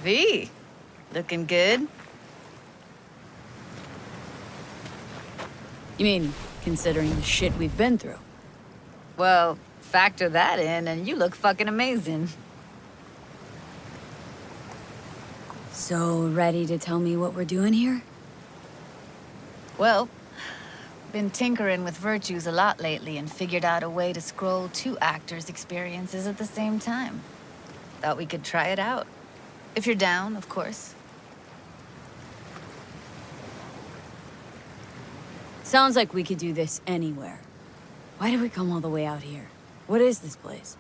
V, looking good? You mean, considering the shit we've been through? Well, factor that in and you look fucking amazing. So, ready to tell me what we're doing here? Well, been tinkering with virtues a lot lately and figured out a way to scroll two actors' experiences at the same time. Thought we could try it out. If you're down, of course. Sounds like we could do this anywhere. Why did we come all the way out here? What is this place?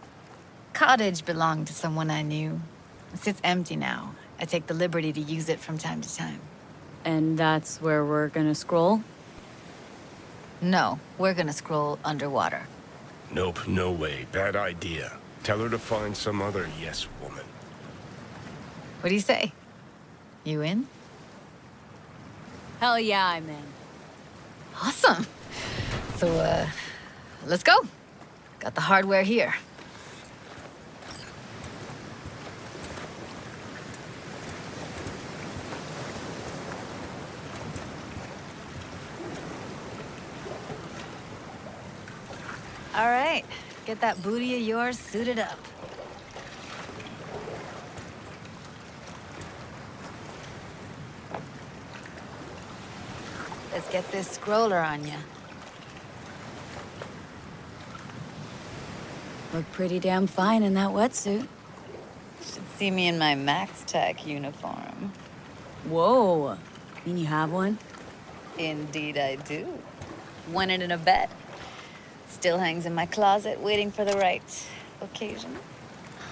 Cottage belonged to someone I knew. It sits empty now. I take the liberty to use it from time to time. And that's where we're gonna scroll? No, we're gonna scroll underwater. Nope, no way. Bad idea. Tell her to find some other yes woman. What do you say? You in? Hell yeah, I'm in. Awesome. So, let's go. Got the hardware here. All right, get that booty of yours suited up. Let's get this scroller on ya. Look pretty damn fine in that wetsuit. Should see me in my Max Tech uniform. Whoa. Mean you have one? Indeed I do. Won it in a bet. Still hangs in my closet, waiting for the right occasion.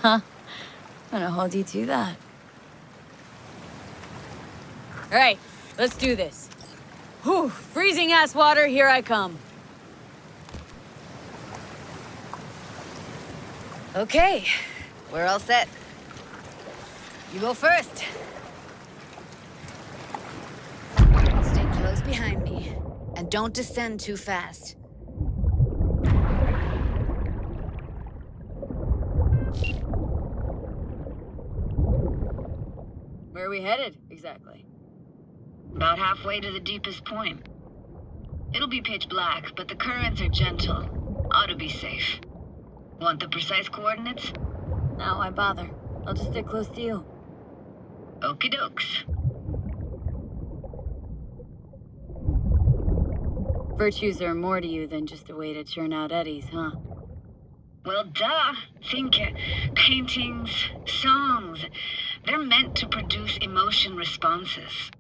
Huh. I'm gonna hold you to that. All right, let's do this. Whew, freezing ass water, here I come. Okay, we're all set. You go first. Stay close behind me, and don't descend too fast. Where are we headed, exactly? About halfway to the deepest point. It'll be pitch black, but the currents are gentle. Ought to be safe. Want the precise coordinates? No, why bother? I'll just stick close to you. Okie dokes. Virtues are more to you than just a way to churn out eddies, huh? Well, duh. Think paintings, songs. They're meant to produce emotion responses.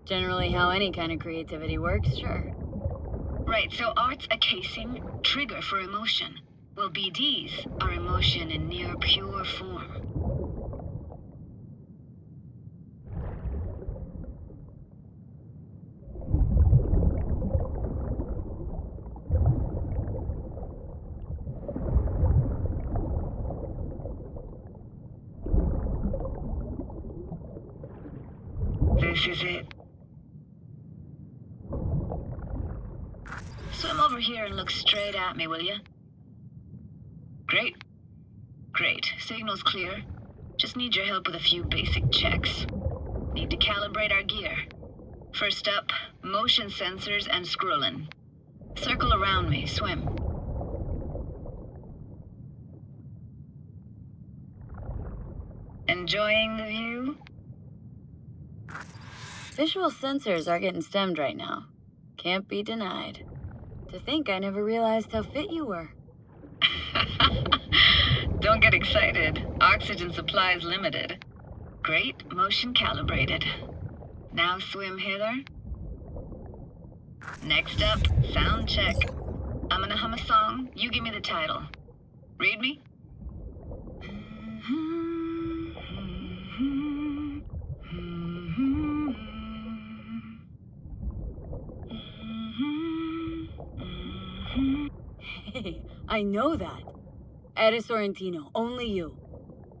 Generally how any kind of creativity works, sure. Right, so art's a casing, trigger for emotion. Well, BDs are emotion in near pure form. This is it. Swim over here and look straight at me, will you? Great. Great. Signal's clear. Just need your help with a few basic checks. Need to calibrate our gear. First up, motion sensors and scrolling. Circle around me, swim. Enjoying the view? Visual sensors are getting stemmed right now. Can't be denied. To think I never realized how fit you were. Don't get excited. Oxygen supply is limited. Great, motion calibrated. Now swim hither. Next up, sound check. I'm gonna hum a song. You give me the title. Read me? Hey, I know that. Ed Sorrentino, only you.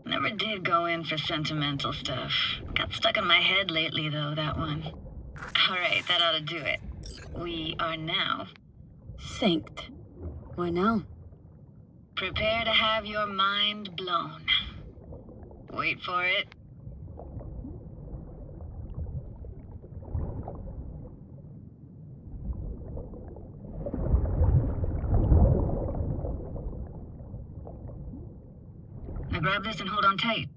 Never did go in for sentimental stuff. Got stuck in my head lately, though, that one. All right, that ought to do it. We are now Synced. What now? prepare to have your mind blown. Wait for it. grab this and hold on tight.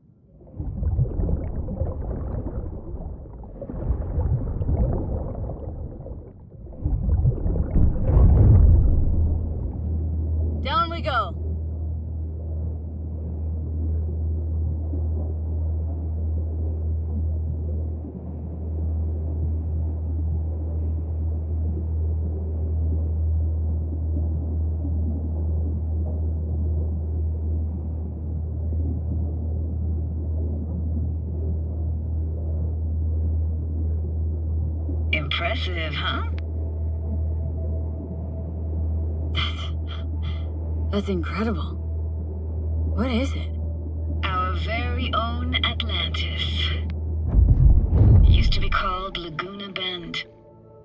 Down we go. Impressive, huh? That's incredible. What is it? Our very own Atlantis. It used to be called Laguna Bend.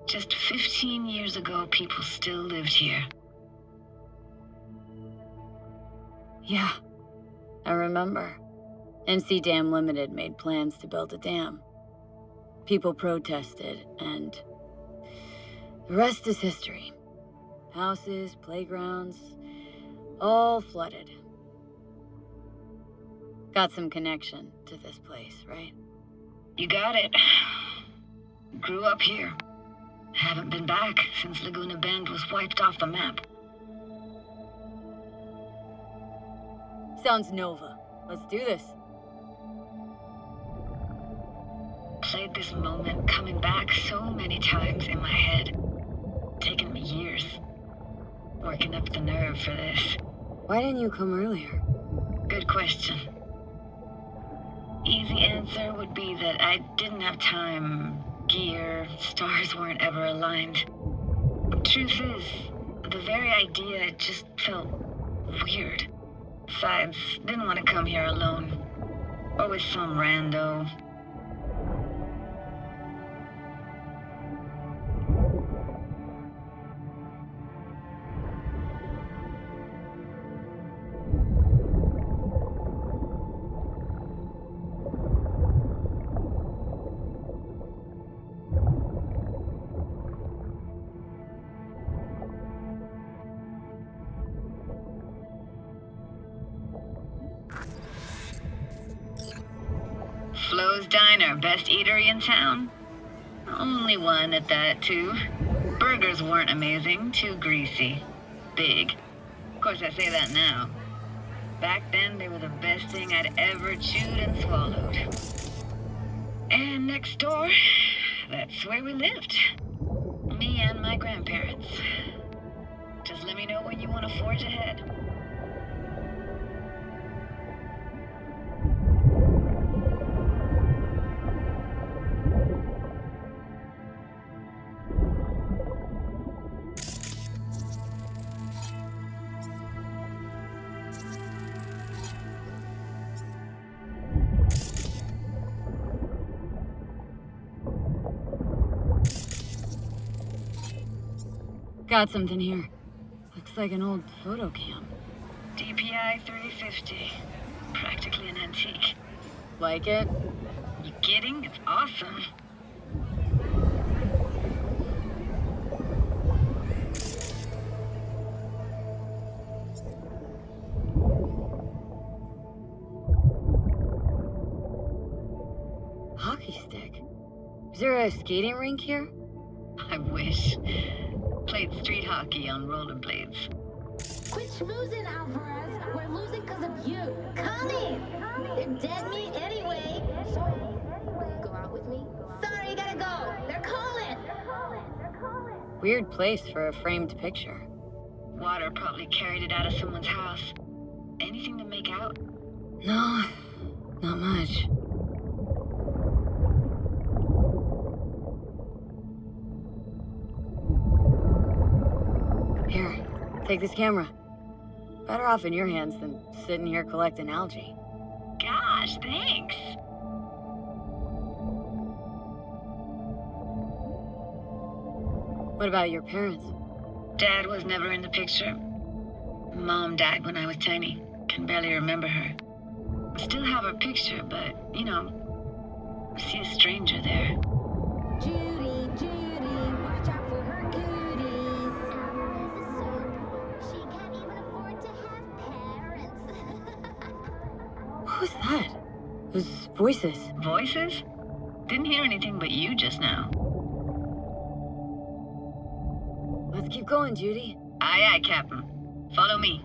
Just 15 years ago, people still lived here. Yeah, I remember. NC Dam Limited made plans to build a dam. People protested, and the rest is history. Houses, playgrounds, all flooded. Got some connection to this place, right? You got it. Grew up here. Haven't been back since Laguna Bend was wiped off the map. Sounds Nova. Let's do this. Played this moment coming back so many times in my head. Taken me years. Working up the nerve for this. Why didn't you come earlier? Good question. Easy answer would be that I didn't have time. Gear, stars weren't ever aligned. Truth is, the very idea just felt weird. Besides, didn't want to come here alone. Or with some rando. Flo's Diner, best eatery in town? Only one at that, too. Burgers weren't amazing, too greasy. Big. Of course, I say that now. Back then, they were the best thing I'd ever chewed and swallowed. And next door, that's where we lived. Me and my grandparents. Just let me know when you want to forge ahead. Got something here. Looks like an old photo cam. DPI 350. Practically an antique. Like it? You kidding? It's awesome. Hockey stick. Is there a skating rink here? I wish. Played street hockey on rollerblades. Quit schmoozing, Alvarez. We're losing because of you. Come in. They're dead meat anyway. Sorry. Go out with me? Sorry, you gotta go. They're calling. Weird place for a framed picture. Water probably carried it out of someone's house. Anything to make out? No, not much. Here, take this camera. Better off in your hands than sitting here collecting algae. Gosh, thanks. What about your parents? Dad was never in the picture. Mom died when I was tiny. Can barely remember her. Still have her picture, but, you know, see a stranger there. Judy, watch out for her goodies. She can't even afford to have parents. Who's that? Those voices. Voices? Didn't hear anything but you just now. Let's keep going, Judy. Aye, aye, Captain. Follow me.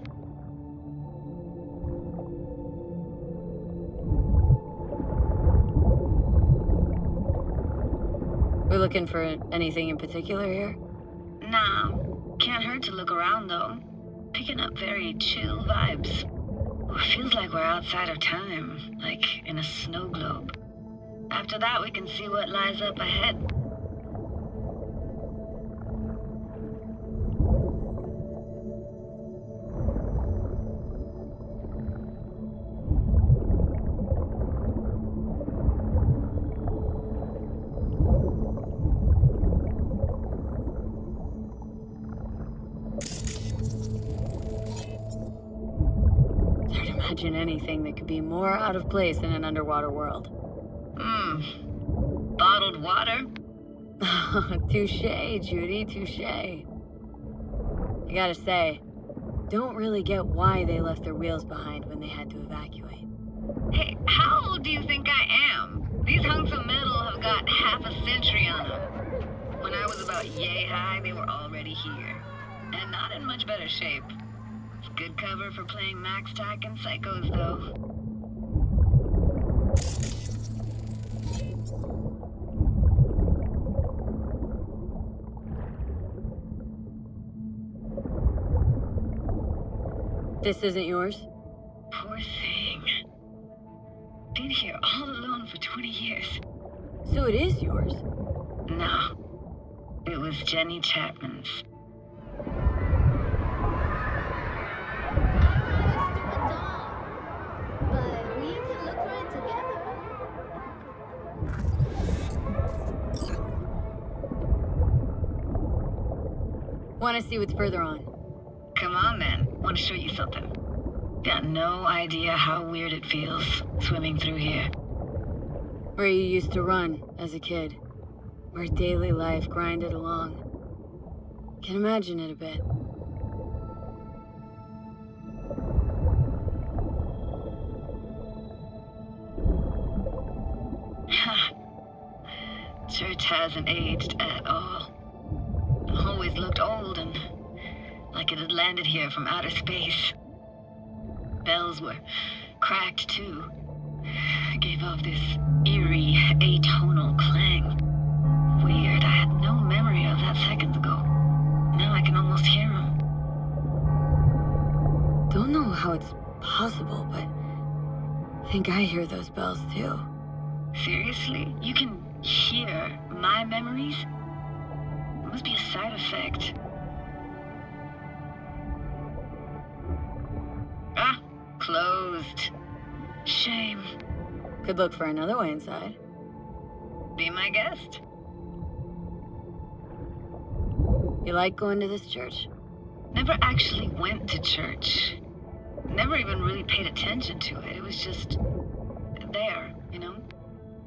We're looking for anything in particular here? Nah, can't hurt to look around though. Picking up very chill vibes. Feels like we're outside of time, like in a snow globe. After that, we can see what lies up ahead. Imagine anything that could be more out of place in an underwater world. Bottled water? Touché, Judy, touché. I gotta say, don't really get why they left their wheels behind when they had to evacuate. Hey, how old do you think I am? These hunks of metal have got half a century on them. When I was about yay high, they were already here. And not in much better shape. It's good cover for playing Max Tack and Psychos, though. This isn't yours? Poor thing. Been here all alone for 20 years. So it is yours? No. It was Jenny Chapman's. Want to see what's further on? Come on, then. Want to show you something. Got no idea how weird it feels, swimming through here. Where you used to run as a kid. Where daily life grinded along. Can imagine it a bit. Church hasn't aged at all. Always looked old and like it had landed here from outer space. Bells were cracked too. Gave off this eerie, atonal clang. Weird, I had no memory of that seconds ago. Now I can almost hear them. Don't know how it's possible, but I think I hear those bells too. Seriously? You can hear my memories? It must be a side effect. Ah, closed. Shame. Could look for another way inside. Be my guest. You like going to this church? Never actually went to church. Never even really paid attention to it. It was just there, you know?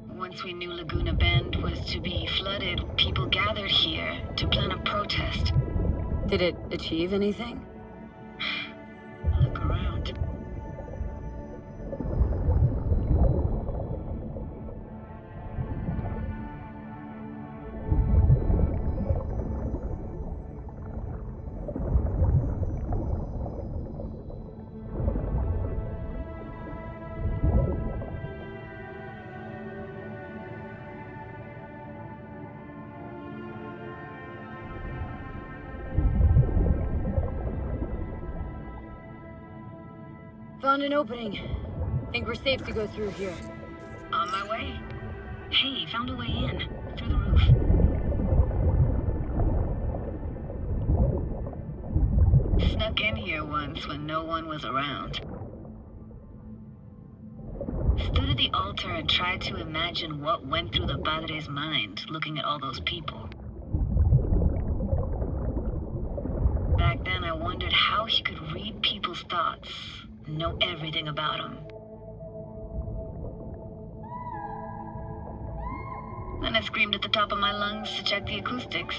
Once we knew Laguna Bend was to be flooded, people gathered here to plan a protest. Did it achieve anything? Look around. Found an opening. Think we're safe to go through here. On my way. Hey, found a way in. Through the roof. Snuck in here once when no one was around. Stood at the altar and tried to imagine what went through the padre's mind looking at all those people. Back then I wondered how he could read people's thoughts. Know everything about them. Then I screamed at the top of my lungs to check the acoustics.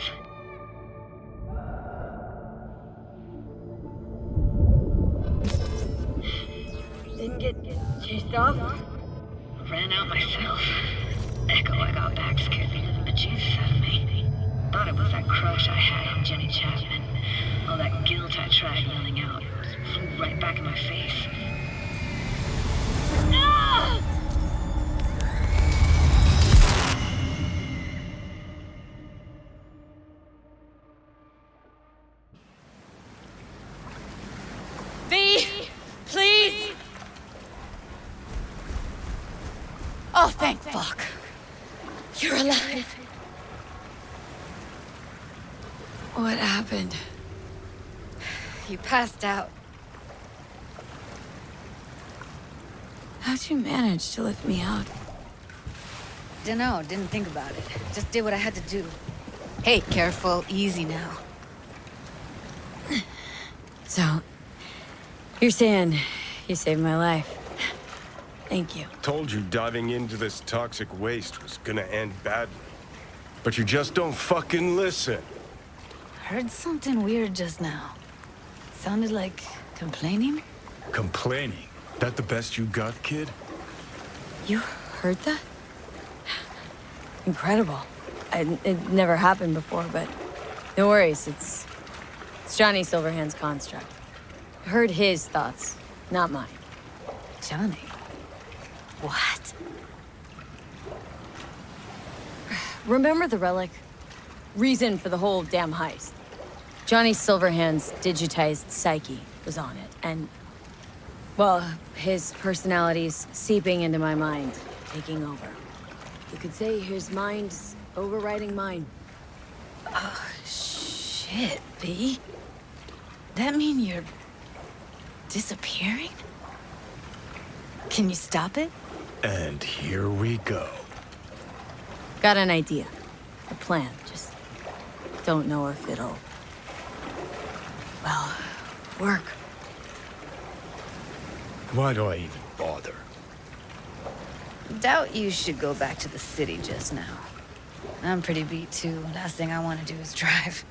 Didn't get a Chased off? Ran out myself. Echo I got back scared the living bejesus out of me. Thought it was that crush I had on Jenny Chapman. All that guilt I tried yelling out just flew right back in my face. Ah! V! Please! Oh, thank fuck. You're alive. What happened? You passed out. How'd you manage to lift me out? Dunno, didn't think about it. Just did what I had to do. Hey, careful, easy now. So, you're saying you saved my life. Thank you. Told you diving into this toxic waste was gonna end badly. But you just don't fucking listen. Heard something weird just now. Sounded like complaining? Complaining? That the best you got, kid? You heard that? Incredible. It never happened before, but no worries. It's Johnny Silverhand's construct. I heard his thoughts, not mine. Johnny? What? Remember the relic? Reason for the whole damn heist. Johnny Silverhand's digitized psyche was on it, and... well, his personality's seeping into my mind, taking over. You could say his mind's overriding mine. Oh, shit, B. That mean you're... disappearing? Can you stop it? And here we go. Got an idea. A plan, just don't know if it'll... well, work. Why do I even bother? Doubt you should go back to the city just now. I'm pretty beat too. Last thing I want to do is drive.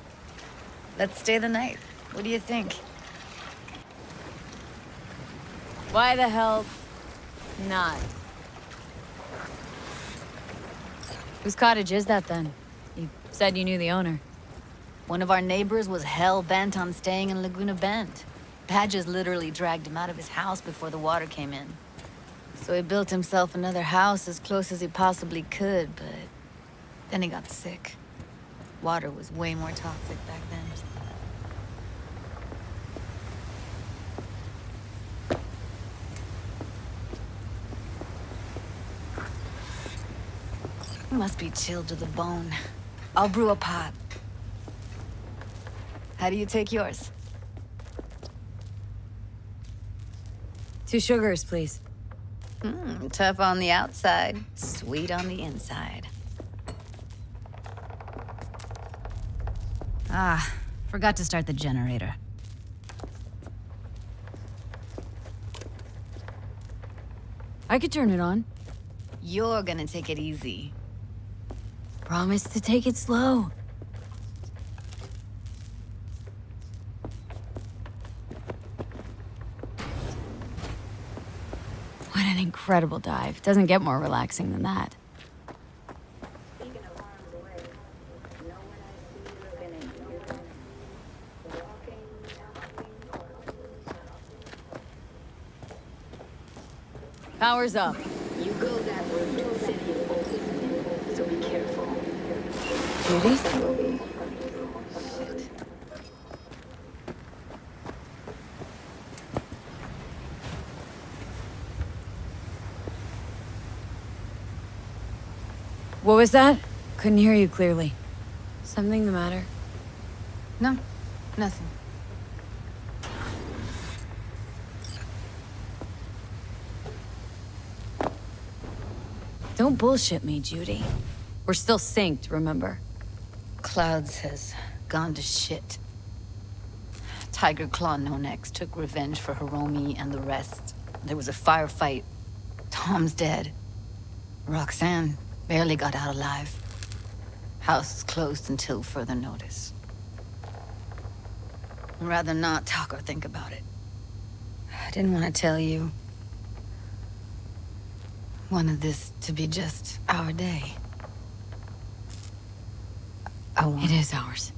Let's stay the night. What do you think? Why the hell not? Whose cottage is that then? You said you knew the owner. One of our neighbors was hell-bent on staying in Laguna Bend. Badges literally dragged him out of his house before the water came in. So he built himself another house as close as he possibly could, but then he got sick. Water was way more toxic back then. You must be chilled to the bone. I'll brew a pot. How do you take yours? 2 sugars, please. Tough on the outside, sweet on the inside. Ah, forgot to start the generator. I could turn it on. You're gonna take it easy. Promise to take it slow. What an incredible dive. Doesn't get more relaxing than that. Power's up. You go that route to the city of Oakland, so be careful. Judy? What was that? Couldn't hear you clearly. Something the matter? No, nothing. Don't bullshit me, Judy. We're still synced, remember? Clouds has gone to shit. Tiger Claw No Next took revenge for Hiromi and the rest. There was a firefight. Tom's dead. Roxanne barely got out alive. House is closed until further notice. I'd rather not talk or think about it. I didn't want to tell you. Wanted this to be just our day. It is ours.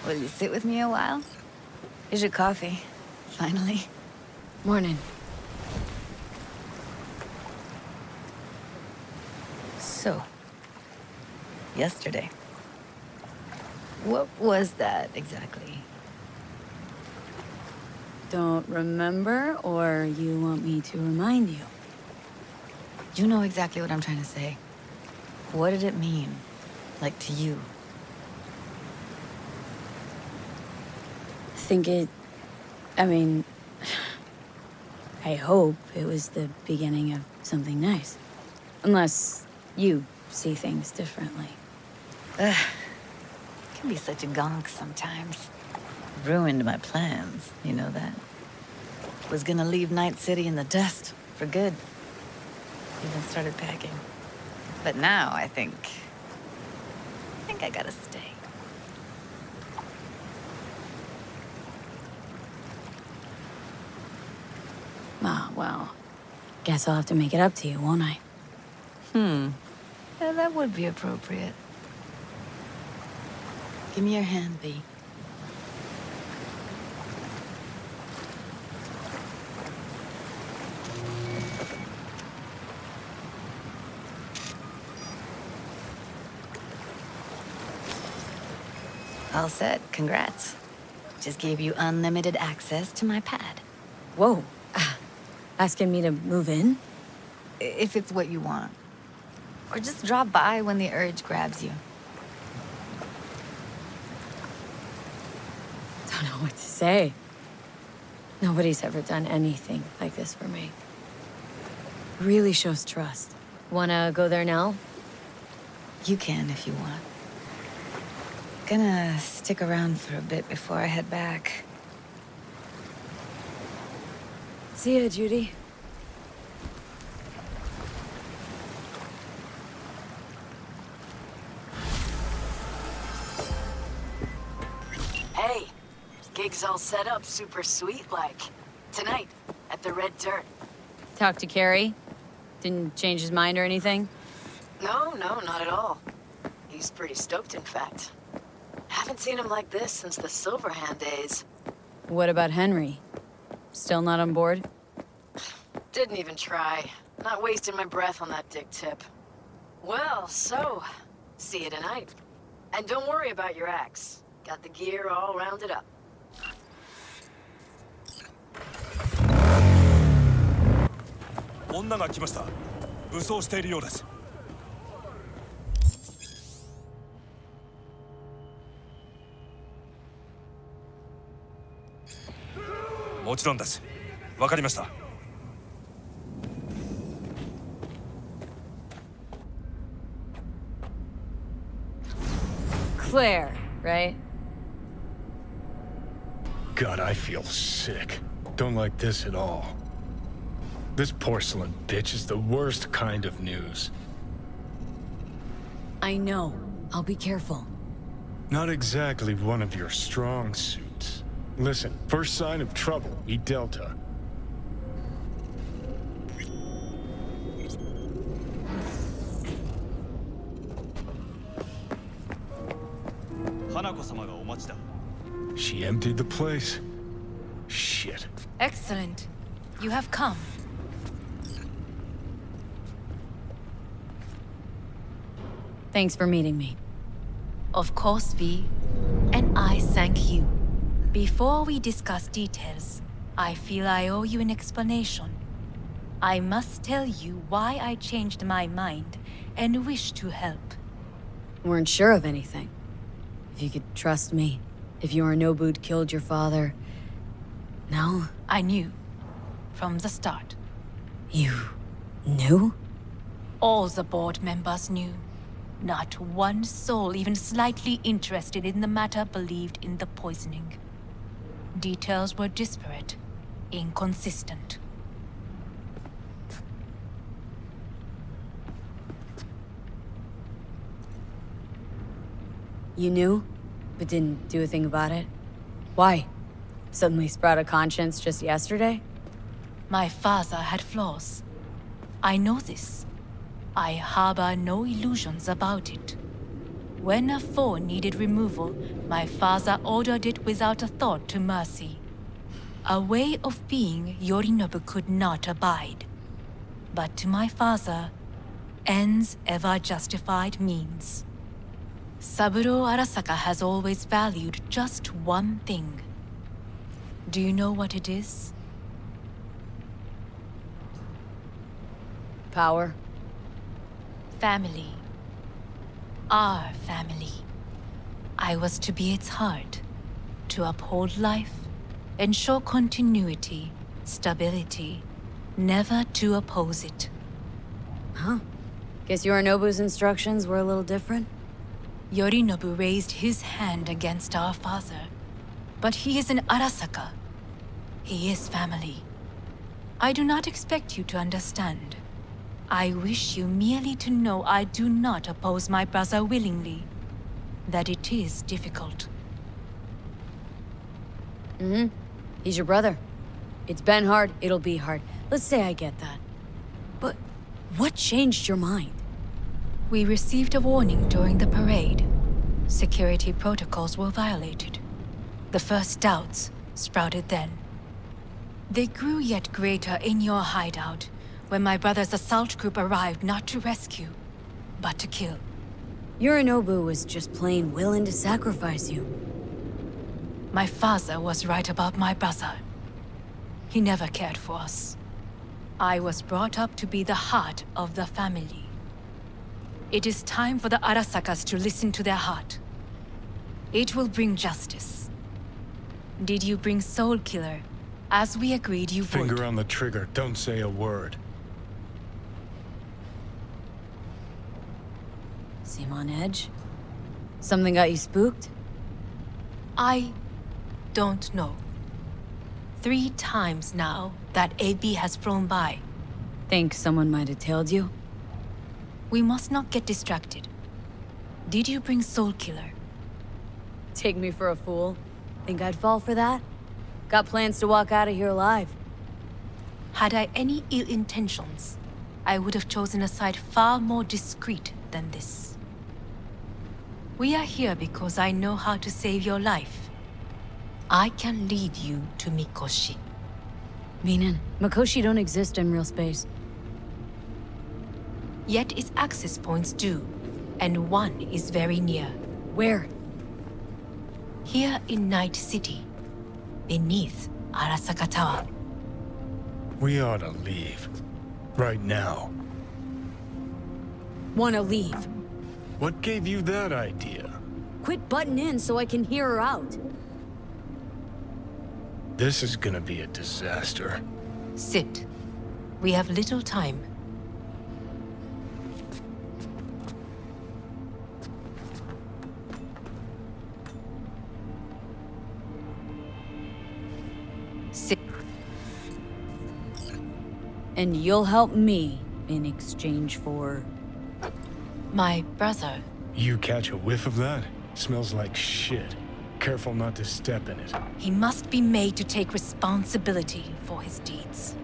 Will you sit with me a while? Here's your coffee. Finally. Morning. So, yesterday. What was that exactly? Don't remember, or you want me to remind you? You know exactly what I'm trying to say. What did it mean? Like to you? I hope it was the beginning of something nice. Unless you see things differently. Ugh. Can be such a gonk sometimes. Ruined my plans, you know that. Was gonna leave Night City in the dust for good. Even started packing. But now I think I gotta stay. Ah, well, guess I'll have to make it up to you, won't I? Yeah, that would be appropriate. Give me your hand, B. All set. Congrats. Just gave you unlimited access to my pad. Whoa. Asking me to move in? If it's what you want. Or just drop by when the urge grabs you. Don't know what to say. Nobody's ever done anything like this for me. Really shows trust. Wanna go there now? You can if you want. Gonna stick around for a bit before I head back. See ya, Judy. Hey, gig's all set up super sweet like. Tonight, at the Red Dirt. Talk to Carrie? Didn't change his mind or anything? No, not at all. He's pretty stoked, in fact. Haven't seen him like this since the Silverhand days. What about Henry? Still not on board? Didn't even try. Not wasting my breath on that dick tip. Well, so, see you tonight. And don't worry about your axe. Got the gear all rounded up. 女が来ました。武装しているようです。もちろんです。わかりました。Claire, right? God, I feel sick. Don't like this at all. This porcelain bitch is the worst kind of news. I know. I'll be careful. Not exactly one of your strong suits. Listen, first sign of trouble, eat Delta. She emptied the place? Shit. Excellent. You have come. Thanks for meeting me. Of course, V. And I thank you. Before we discuss details, I feel I owe you an explanation. I must tell you why I changed my mind and wish to help. Weren't sure of anything. If you could trust me. If Yorinobu'd killed your father. No? I knew. From the start. You knew? All the board members knew. Not one soul even slightly interested in the matter believed in the poisoning. Details were disparate, inconsistent. You knew, but didn't do a thing about it? Why? Suddenly sprout a conscience just yesterday? My father had flaws. I know this. I harbor no illusions about it. When a foe needed removal, my father ordered it without a thought to mercy. A way of being Yorinobu could not abide. But to my father, ends ever justified means. Saburo Arasaka has always valued just one thing. Do you know what it is? Power? Family. Our family. I was to be its heart, to uphold life, ensure continuity, stability, never to oppose it. Huh. Guess Yorinobu's instructions were a little different? Yorinobu raised his hand against our father, but he is an Arasaka. He is family. I do not expect you to understand. I wish you merely to know I do not oppose my brother willingly. That it is difficult. Mm-hmm. He's your brother. It's been hard, it'll be hard. Let's say I get that. But what changed your mind? We received a warning during the parade. Security protocols were violated. The first doubts sprouted then. They grew yet greater in your hideout, when my brother's assault group arrived not to rescue, but to kill. Yorinobu was just plain willing to sacrifice you. My father was right about my brother. He never cared for us. I was brought up to be the heart of the family. It is time for the Arasakas to listen to their heart. It will bring justice. Did you bring Soul Killer, as we agreed you would? Finger on the trigger, don't say a word. Seem on edge? Something got you spooked? I don't know. 3 times now that AB has flown by. Think someone might have tailed you? We must not get distracted. Did you bring Soul Killer? Take me for a fool? Think I'd fall for that? Got plans to walk out of here alive. Had I any ill intentions, I would have chosen a side far more discreet than this. We are here because I know how to save your life. I can lead you to Mikoshi. Meaning, Mikoshi don't exist in real space. Yet its access points do, and one is very near. Where? Here in Night City, beneath Arasaka Tower. We ought to leave. Right now. Wanna leave? What gave you that idea? Quit butting in so I can hear her out. This is gonna be a disaster. Sit. We have little time. Sit. And you'll help me in exchange for... My brother. You catch a whiff of that? Smells like shit. Careful not to step in it. He must be made to take responsibility for his deeds.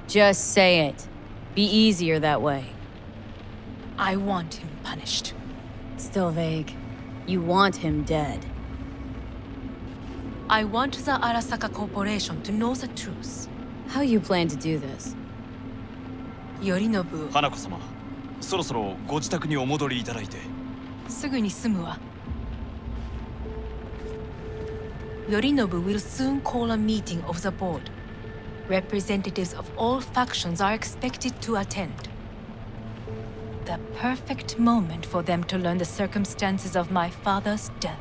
Just say it. Be easier that way. I want him punished. Still vague. You want him dead. I want the Arasaka Corporation to know the truth. How you plan to do this? Yorinobu, 花子様、そろそろご自宅にお戻りいただいて。すぐに済むわ。Yorinobu will soon call a meeting of the board. Representatives of all factions are expected to attend. The perfect moment for them to learn the circumstances of my father's death.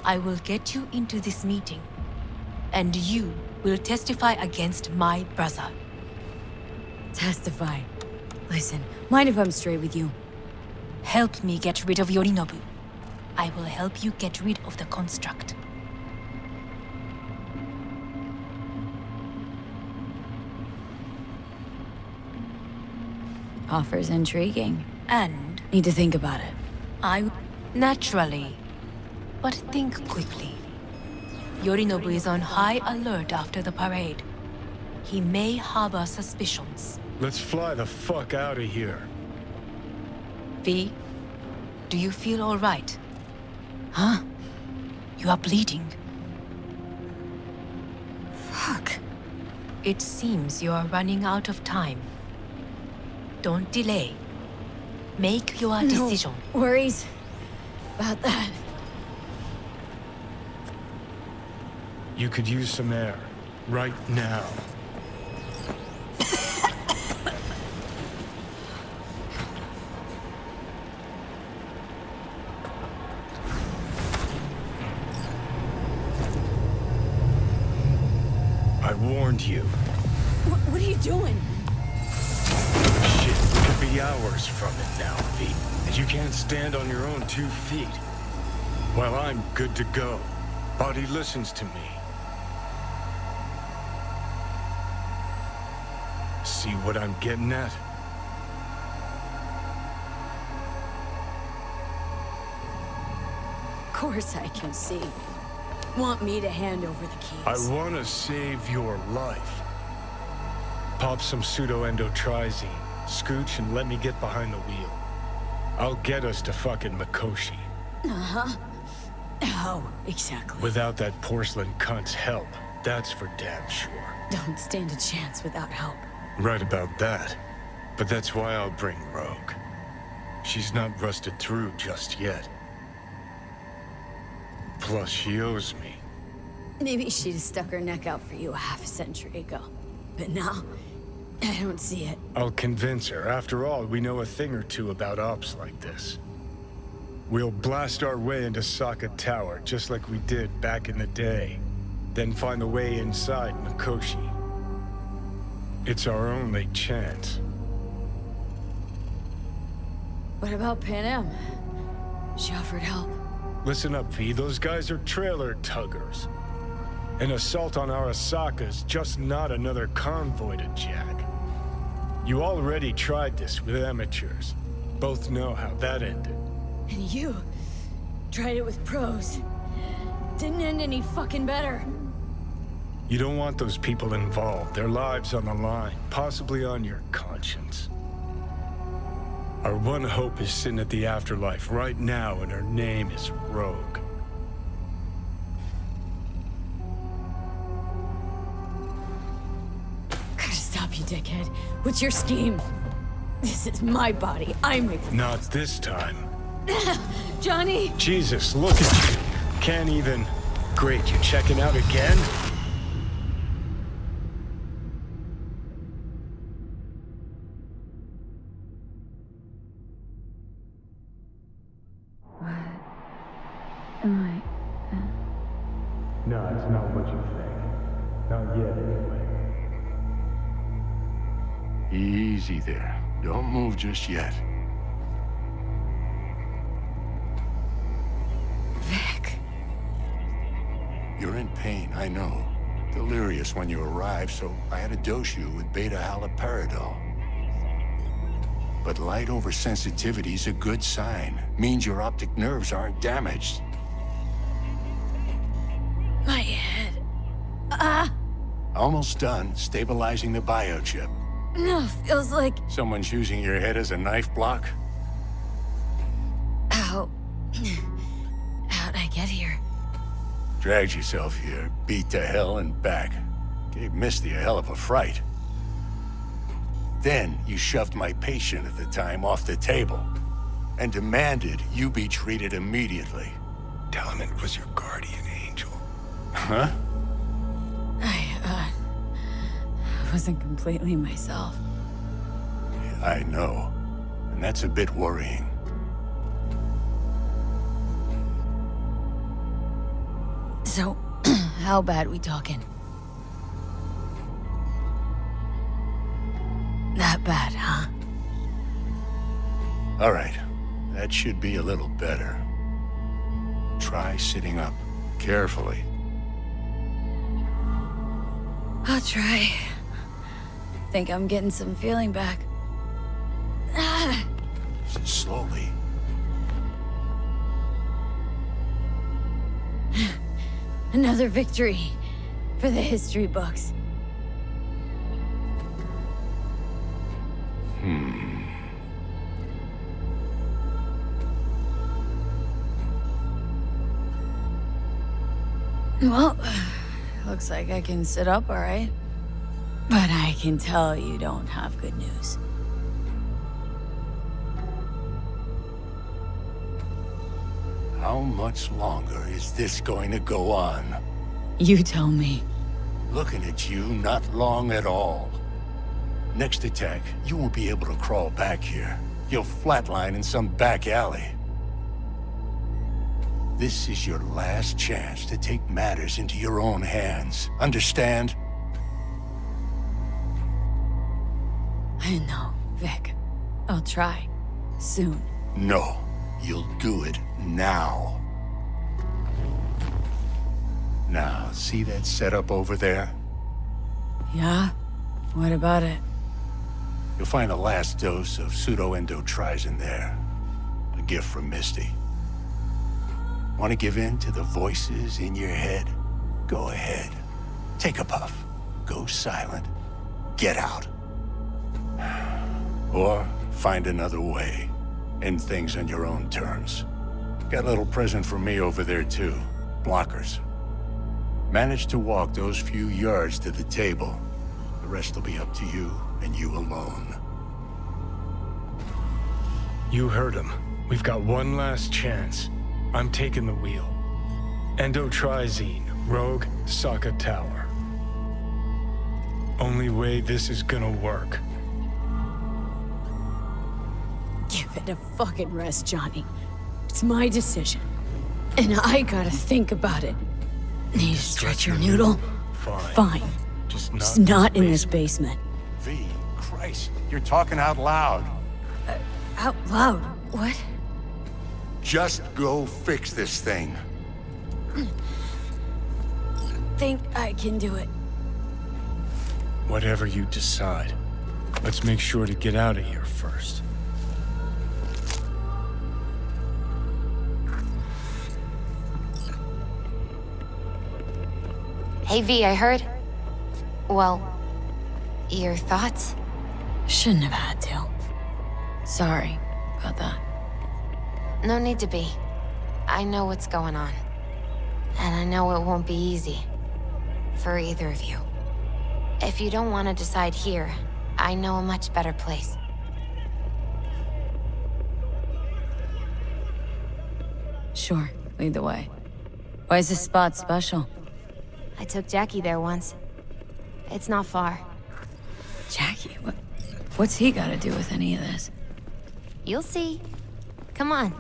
I will get you into this meeting, and you will testify against my brother. Testify. Listen, mind if I'm straight with you? Help me get rid of Yorinobu. I will help you get rid of the construct. Offer's intriguing. And Need to think about it. naturally, but think quickly. Yorinobu is on high alert after the parade. He may harbor suspicions. Let's fly the fuck out of here. V, do you feel all right? Huh? You are bleeding. Fuck. It seems you are running out of time. Don't delay. Make your decision. No worries about that. You could use some air. Right now. I warned you. What are you doing? Shit, could be hours from it now, V. And you can't stand on your own 2 feet. Well, I'm good to go. Body listens to me. See what I'm getting at? Of course I can see. Want me to hand over the keys? I want to save your life. Pop some pseudo-endotrizine, scooch, and let me get behind the wheel. I'll get us to fucking Mikoshi. Uh-huh. How exactly? Without that porcelain cunt's help, that's for damn sure. Don't stand a chance without help. Right about that. But that's why I'll bring Rogue. She's not rusted through just yet. Plus, she owes me. Maybe she'd have stuck her neck out for you a half a century ago. But now, I don't see it. I'll convince her. After all, we know a thing or two about ops like this. We'll blast our way into Saka Tower, just like we did back in the day. Then find the way inside Mikoshi. It's our only chance. What about Pan Am? She offered help. Listen up, V. Those guys are trailer tuggers. An assault on Arasaka's just not another convoy to jack. You already tried this with amateurs. Both know how that ended. And you tried it with pros. Didn't end any fucking better. You don't want those people involved, their lives on the line, possibly on your conscience. Our one hope is sitting at the afterlife right now, and her name is Rogue. Gotta stop you, dickhead. What's your scheme? This is my body. I make the... Not this time. Johnny! Jesus, look at you. Can't even... Great, you checking out again? Am I... No, it's not what you think. Not yet, anyway. Easy there. Don't move just yet. Vic. You're in pain, I know. Delirious when you arrived, so I had to dose you with beta-haloperidol. But light oversensitivity's a good sign. Means your optic nerves aren't damaged. My head. Ah! Almost done stabilizing the biochip. No, feels like... Someone's using your head as a knife block? How... How'd I get here? Dragged yourself here, beat to hell and back. Gave Misty a hell of a fright. Then you shoved my patient at the time off the table and demanded you be treated immediately. Tell him it was your guardian angel. Huh? I wasn't completely myself. Yeah, I know. And that's a bit worrying. So, how bad we talking? That bad, huh? All right. That should be a little better. Try sitting up. Carefully. I'll try. Think I'm getting some feeling back. Ah. Slowly. Another victory for the history books. Well, looks like I can sit up all right. But I can tell you don't have good news. How much longer is this going to go on? You tell me. Looking at you, not long at all. Next attack, you won't be able to crawl back here. You'll flatline in some back alley. This is your last chance to take matters into your own hands. Understand? I know, Vic. I'll try. Soon. No, you'll do it now. Now, see that setup over there? Yeah? What about it? You'll find the last dose of pseudo-endotrizin there. A gift from Misty. Want to give in to the voices in your head? Go ahead. Take a puff. Go silent. Get out. Or find another way. End things on your own terms. Got a little present for me over there, too. Blockers. Manage to walk those few yards to the table. The rest will be up to you, and you alone. You heard him. We've got one last chance. I'm taking the wheel. Endotrizine, Rogue, Saka Tower. Only way this is gonna work. Give it a fucking rest, Johnny. It's my decision. And I gotta think about it. Need to stretch your noodle? Fine. Just not in this basement. V, Christ, you're talking out loud. Out loud? What? Just go fix this thing. Think I can do it. Whatever you decide. Let's make sure to get out of here first. Hey V, I heard. Well, your thoughts? Shouldn't have had to. Sorry about that. No need to be. I know what's going on. And I know it won't be easy. For either of you. If you don't want to decide here, I know a much better place. Sure, lead the way. Why is this spot special? I took Jackie there once. It's not far. Jackie? What's he got to do with any of this? You'll see. Come on.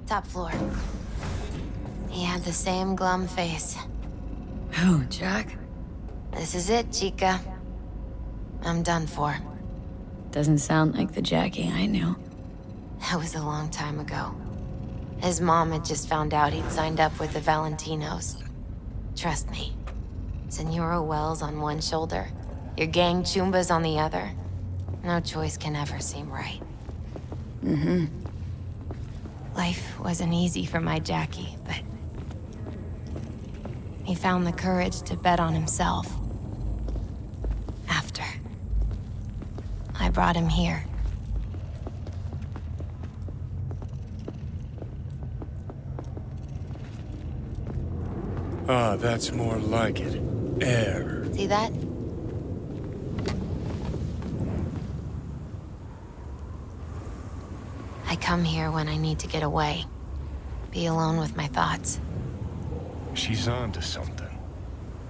Top floor. He had the same glum face. Who, Jack? This is it, chica. I'm done for. Doesn't sound like the Jackie I knew. That was a long time ago. His mom had just found out he'd signed up with the Valentinos. Trust me. Senora Wells on one shoulder, your gang Chumbas on the other. No choice can ever seem right. Mm-hmm. Life wasn't easy for my Jackie, but he found the courage to bet on himself. After I brought him here. Ah, that's more like it. Air. See that? I come here when I need to get away. Be alone with my thoughts. She's on to something.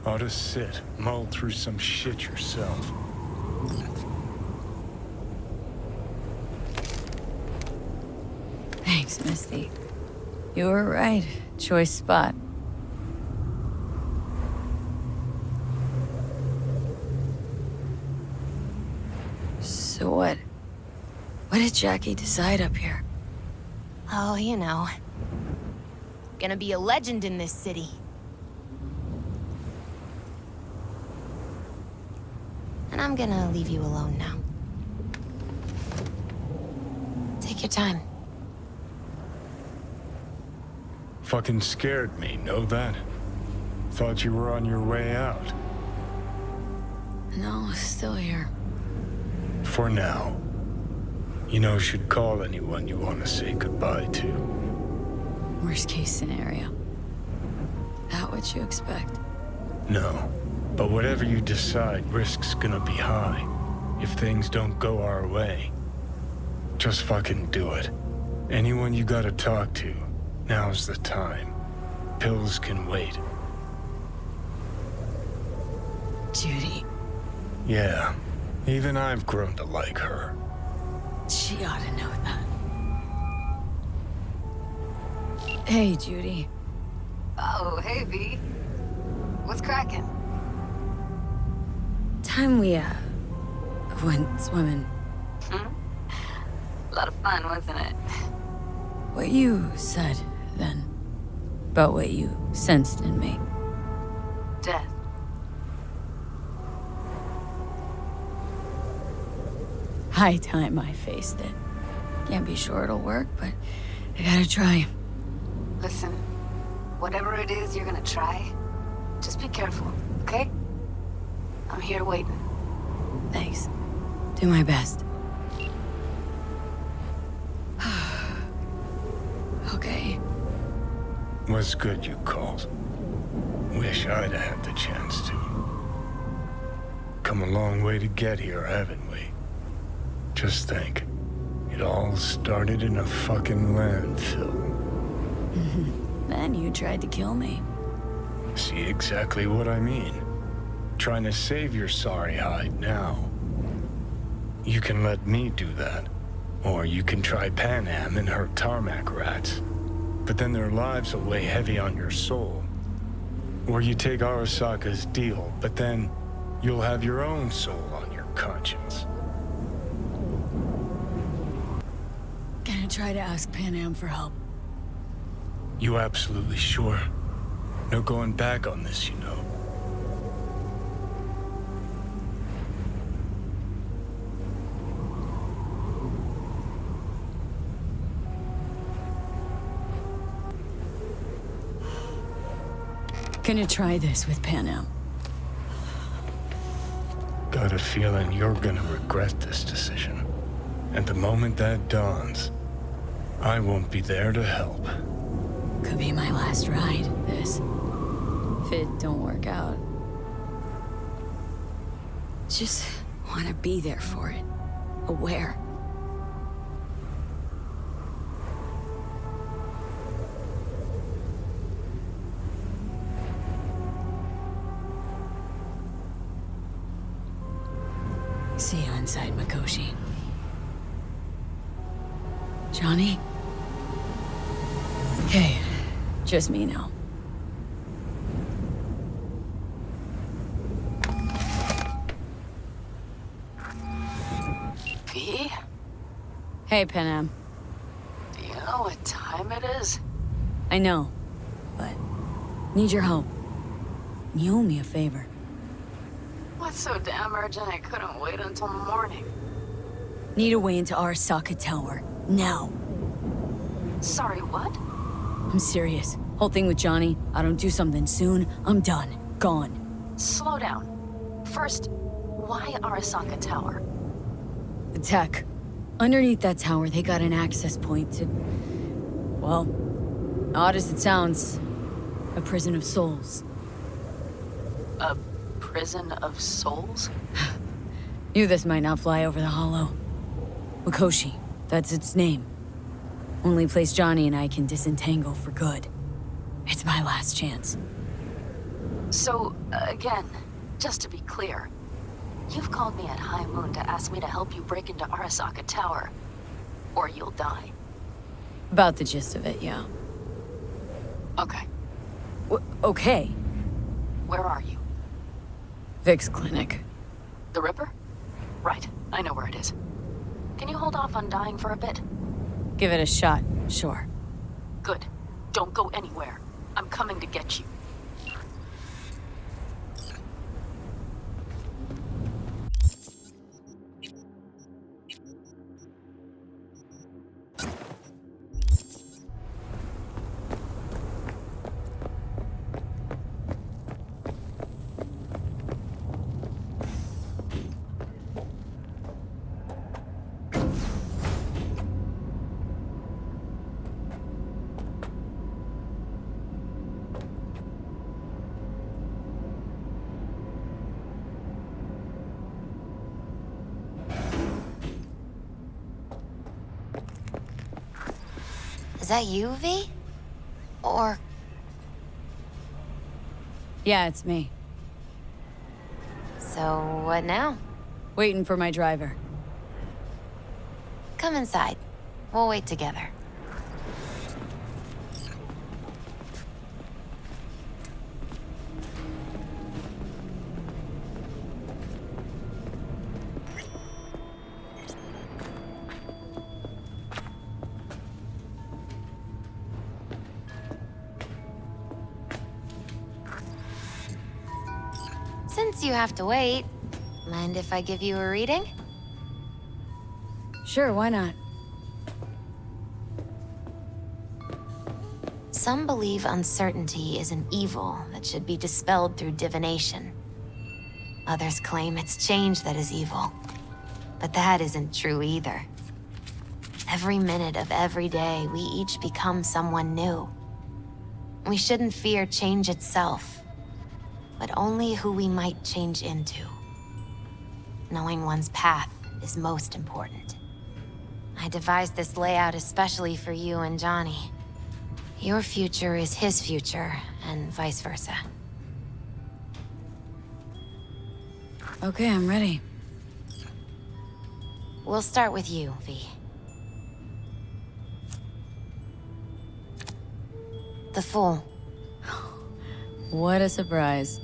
Ought to sit, mull through some shit yourself. Thanks, Misty. You were right. Choice spot. So what? What did Jackie decide up here? Oh, you know. Gonna be a legend in this city. And I'm gonna leave you alone now. Take your time. Fucking scared me, know that? Thought you were on your way out. No, still here. For now. You know, should call anyone you want to say goodbye to. Worst case scenario. That what you expect? No. But whatever you decide, risk's gonna be high. If things don't go our way. Just fucking do it. Anyone you gotta talk to, now's the time. Pills can wait. Judy. Yeah. Even I've grown to like her. She ought to know that. Hey, Judy. Oh, hey, V. What's cracking? Time we, went swimming. A lot of fun, wasn't it? What you said, then. About what you sensed in me. Death. High time I faced it. Can't be sure it'll work, but I gotta try. Listen, whatever it is you're gonna try, just be careful, okay? I'm here waiting. Thanks. Do my best. Okay. Was good you called. Wish I'd had the chance to. Come a long way to get here, haven't we? Just think. It all started in a fucking landfill. Then you tried to kill me. See exactly what I mean? Trying to save your sorry hide now. You can let me do that. Or you can try Panam and her tarmac rats. But then their lives will weigh heavy on your soul. Or you take Arasaka's deal, but then you'll have your own soul on your conscience. Gonna try to ask Panam for help. You absolutely sure? No going back on this, you know. Gonna try this with Panam. Got a feeling you're gonna regret this decision. And the moment that dawns, I won't be there to help. Could be my last ride, this. If it don't work out. Just wanna be there for it. Aware. See you inside, Mikoshi. Johnny? Okay, just me now. V? Hey, Panam. Do you know what time it is? I know, but need your help. You owe me a favor. What's so damn urgent I couldn't wait until morning? Need a way into Arasaka Tower. Now. Sorry, what? I'm serious. Whole thing with Johnny, I don't do something soon, I'm done. Gone. Slow down. First, why Arasaka Tower? The tech. Underneath that tower, they got an access point to... well, odd as it sounds, a prison of souls. A prison of souls? Knew this might not fly over the hollow. Mikoshi, that's its name. Only place Johnny and I can disentangle for good. It's my last chance. So, again, just to be clear, you've called me at high moon to ask me to help you break into Arasaka Tower, or you'll die. About the gist of it, yeah. Okay. Okay. Where are you? Vic's clinic. The Ripper? Right, I know where it is. Can you hold off on dying for a bit? Give it a shot, sure. Good. Don't go anywhere. I'm coming to get you. Is that you, V? Or... Yeah, it's me. so what now? Waiting for my driver. Come inside. We'll wait together. Since you have to wait, mind if I give you a reading? Sure, why not? Some believe uncertainty is an evil that should be dispelled through divination. Others claim it's change that is evil. But that isn't true either. Every minute of every day, we each become someone new. We shouldn't fear change itself, but only who we might change into. Knowing one's path is most important. I devised this layout especially for you and Johnny. Your future is his future, and vice versa. Okay, I'm ready. We'll start with you, V. The Fool. What a surprise.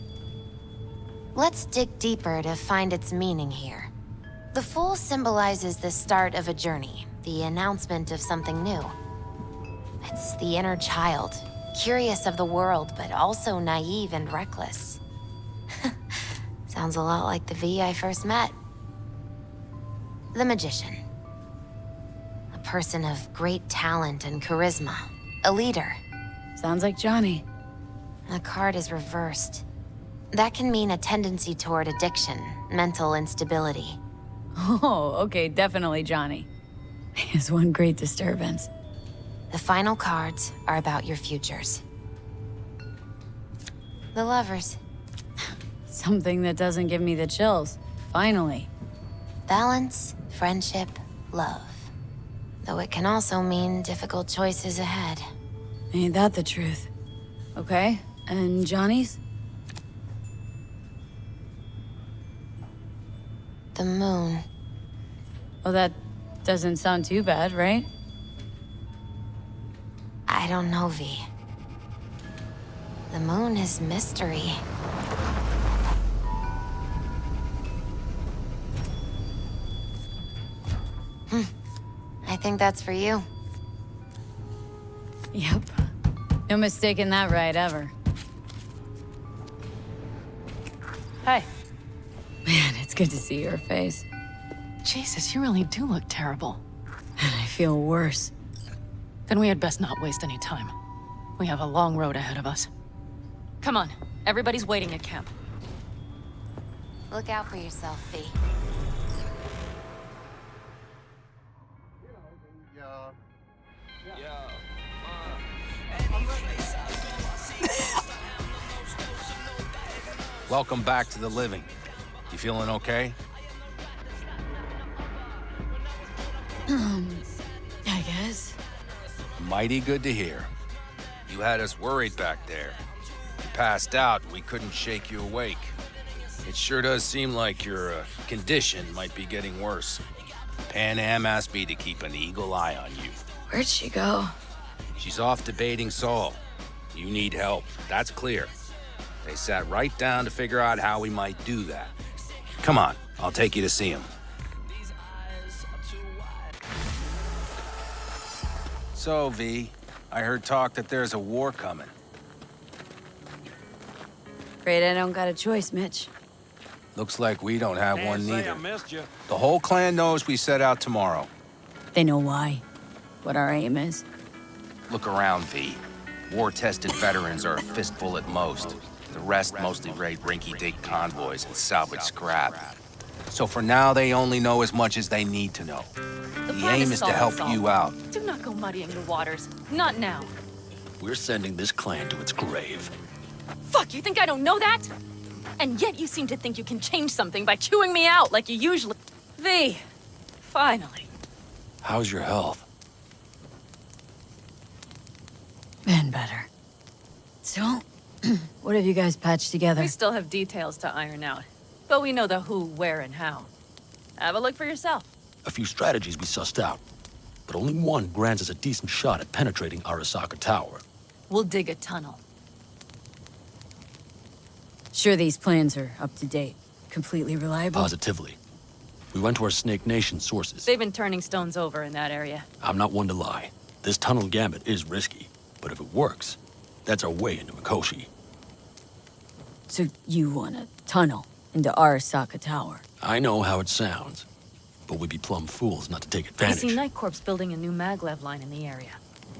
Let's dig deeper to find its meaning here. The Fool symbolizes the start of a journey, the announcement of something new. It's the inner child, curious of the world, but also naive and reckless. Sounds a lot like the V I first met. The Magician. A person of great talent and charisma. A leader. Sounds like Johnny. The card is reversed. That can mean a tendency toward addiction, mental instability. Oh, okay, definitely Johnny. He has one great disturbance. The final cards are about your futures. The Lovers. Something that doesn't give me the chills. Finally. Balance, friendship, love. Though it can also mean difficult choices ahead. Ain't that the truth? Okay, and Johnny's? The Moon. Well, that doesn't sound too bad, right? I don't know, V. The Moon is mystery. I think that's for you. Yep. No mistaking that right, ever. Hey. Man, it's good to see your face. Jesus, you really do look terrible. And I feel worse. Then we had best not waste any time. We have a long road ahead of us. Come on, everybody's waiting at camp. Look out for yourself, V. Welcome back to the living. You feeling okay? I guess. Mighty good to hear. You had us worried back there. You passed out and we couldn't shake you awake. It sure does seem like your condition might be getting worse. Pan Am asked me to keep an eagle eye on you. Where'd she go? She's off debating Saul. You need help, that's clear. They sat right down to figure out how we might do that. Come on, I'll take you to see him. So, V, I heard talk that there's a war coming. Afraid I don't got a choice, Mitch. Looks like we don't have one neither. The whole clan knows we set out tomorrow. They know why. What our aim is. Look around, V. War-tested veterans are a fistful at most. The rest mostly raid rinky-dink convoys and salvage scrap. So for now, they only know as much as they need to know. The aim is to help you out. Do not go muddying the waters. Not now. We're sending this clan to its grave. Fuck, you think I don't know that? And yet you seem to think you can change something by chewing me out like you usually... V, finally. How's your health? Been better. So, what have you guys patched together? We still have details to iron out. But we know the who, where, and how. Have a look for yourself. A few strategies we sussed out, but only one grants us a decent shot at penetrating Arasaka Tower. We'll dig a tunnel. Sure these plans are up to date? Completely reliable? Positively. We went to our Snake Nation sources. They've been turning stones over in that area. I'm not one to lie. This tunnel gambit is risky, but if it works, that's our way into Mikoshi. So you want a tunnel into Arasaka Tower? I know how it sounds, but we'd be plumb fools not to take I advantage. see Night Corp's building a new maglev line in the area.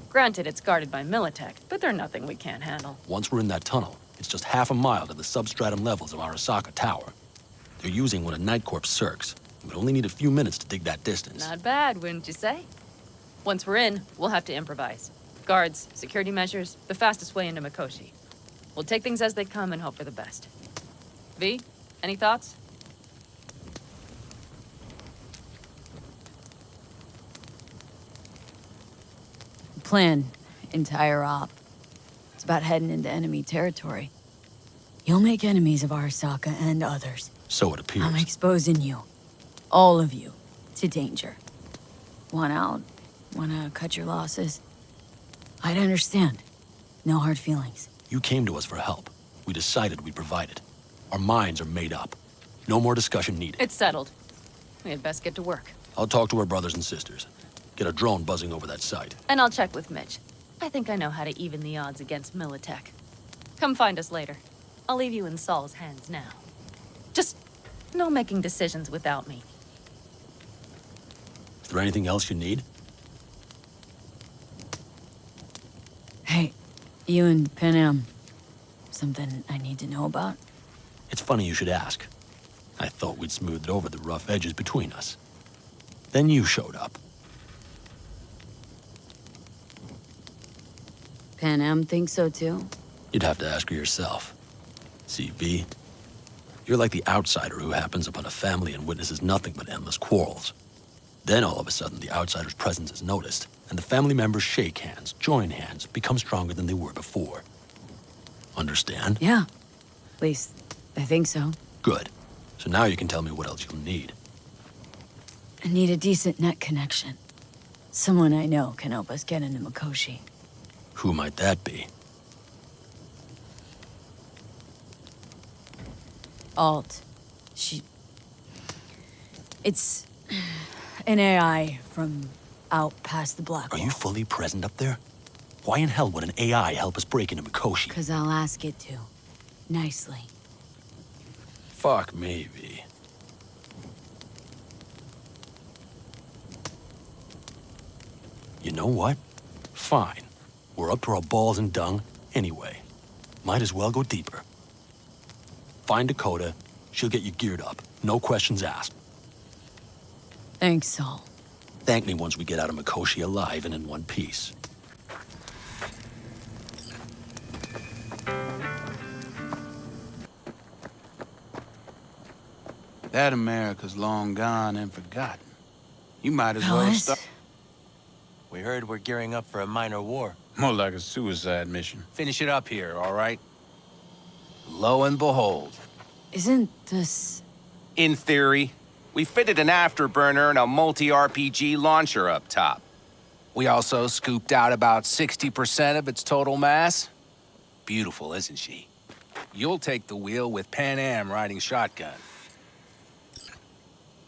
Granted, it's guarded by Militech, but they're nothing we can't handle. Once we're in that tunnel, it's just half a mile to the substratum levels of Arasaka Tower. They're using one of Night Corp's circs. We'd only need a few minutes to dig that distance. Not bad, wouldn't you say? Once we're in, we'll have to improvise. Guards, security measures, the fastest way into Mikoshi. We'll take things as they come and hope for the best. V, any thoughts? Plan, entire op. It's about heading into enemy territory. You'll make enemies of Arasaka and others. So it appears. I'm exposing you. All of you. to danger. Want out? Wanna cut your losses? I'd understand. No hard feelings. You came to us for help. We decided we'd provide it. Our minds are made up. No more discussion needed. It's settled. We had best get to work. I'll talk to our brothers and sisters. Get a drone buzzing over that site. And I'll check with Mitch. I think I know how to even the odds against Militech. Come find us later. I'll leave you in Saul's hands now. Just no making decisions without me. Is there anything else you need? Hey, you and Pan Am. Something I need to know about? It's funny you should ask. I thought we'd smoothed over the rough edges between us. Then you showed up. Pan Am thinks so too? You'd have to ask her yourself. See, V, you're like the outsider who happens upon a family and witnesses nothing but endless quarrels. Then all of a sudden the outsider's presence is noticed, and the family members shake hands, join hands, become stronger than they were before. Understand? Yeah. At least, I think so. Good. So now you can tell me what else you'll need. I need a decent net connection. Someone I know can help us get into Mikoshi. Who might that be? Alt. It's an AI from out past the Black Are Wall. you fully present up there? Why in hell would an AI help us break into Mikoshi? 'Cause I'll ask it to. Nicely. Fuck me, V. You know what? Fine. We're up to our balls in dung anyway. Might as well go deeper. Find Dakota. She'll get you geared up. No questions asked. Thanks, Saul. Thank me once we get out of Mikoshi alive and in one piece. That America's long gone and forgotten. You might as well Fellas? start. We heard we're gearing up for a minor war. More like a suicide mission. Finish it up here, all right? Lo and behold. Isn't this... In theory, we fitted an afterburner and a multi-RPG launcher up top. We also scooped out about 60% of its total mass. Beautiful, isn't she? You'll take the wheel with Pan Am riding shotgun.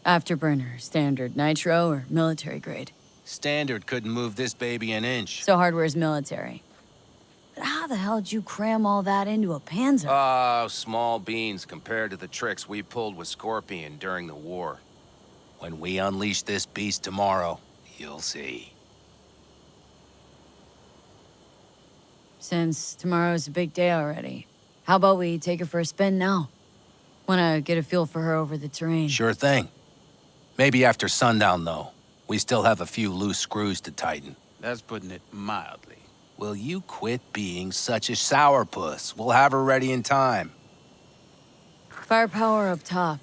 Afterburner, standard, nitro, or military grade? Standard couldn't move this baby an inch. So hardware's military. But how the hell did you cram all that into a Panzer? Oh, small beans compared to the tricks we pulled with Scorpion during the war. When we unleash this beast tomorrow, you'll see. Since tomorrow's a big day already, how about we take her for a spin now? Wanna get a feel for her over the terrain. Sure thing. Maybe after sundown, though. We still have a few loose screws to tighten. That's putting it mildly. Will you quit being such a sourpuss? We'll have her ready in time. Firepower up top.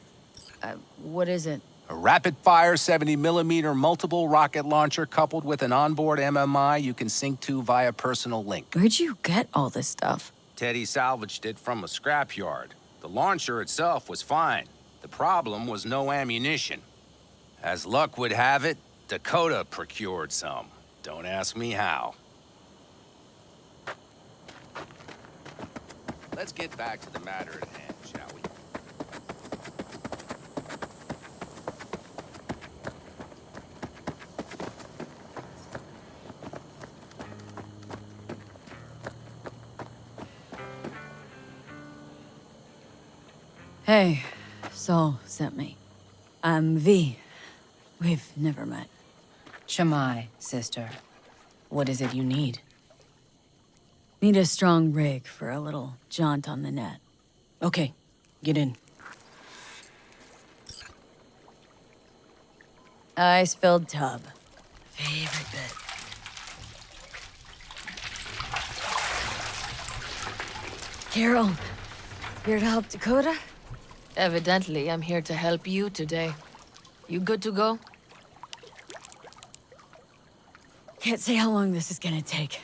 What is it? A rapid-fire 70mm multiple rocket launcher coupled with an onboard MMI you can sync to via personal link. Where'd you get all this stuff? Teddy salvaged it from a scrapyard. The launcher itself was fine. The problem was no ammunition. As luck would have it, Dakota procured some. Don't ask me how. Let's get back to the matter at hand, shall we? Hey, Saul sent me. I'm V. We've never met. Shamai, sister. What is it you need? Need a strong rig for a little jaunt on the net. Okay, get in. Ice-filled tub. Favorite bit. Carol, here to help Dakota? Evidently, I'm here to help you today. You good to go? Can't say how long this is gonna take.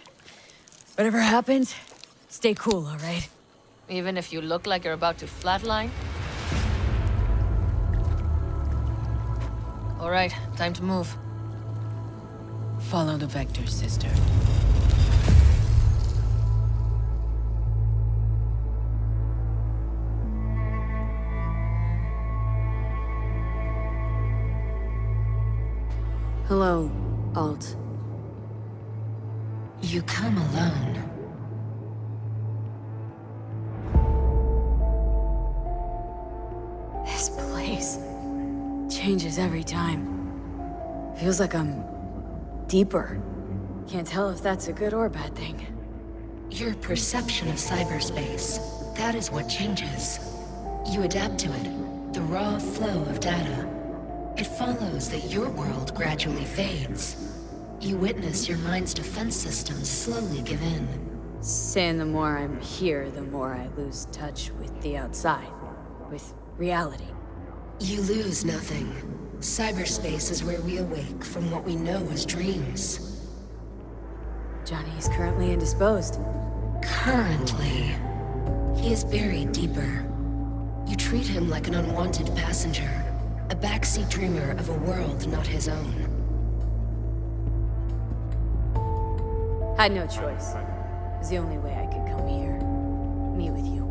Whatever happens, stay cool, all right? Even if you look like you're about to flatline? All right, time to move. Follow the vector, sister. Hello, Alt. You come alone. This place changes every time. Feels like I'm deeper. Can't tell if that's a good or bad thing. Your perception of cyberspace, that is what changes. You adapt to it, the raw flow of data. It follows that your world gradually fades. You witness your mind's defense systems slowly give in. Saying the more I'm here, the more I lose touch with the outside, with reality. You lose nothing. Cyberspace is where we awake from what we know as dreams. Johnny is currently indisposed. Currently. He is buried deeper. You treat him like an unwanted passenger, a backseat dreamer of a world not his own. Had no choice. It was the only way I could come here. Meet with you.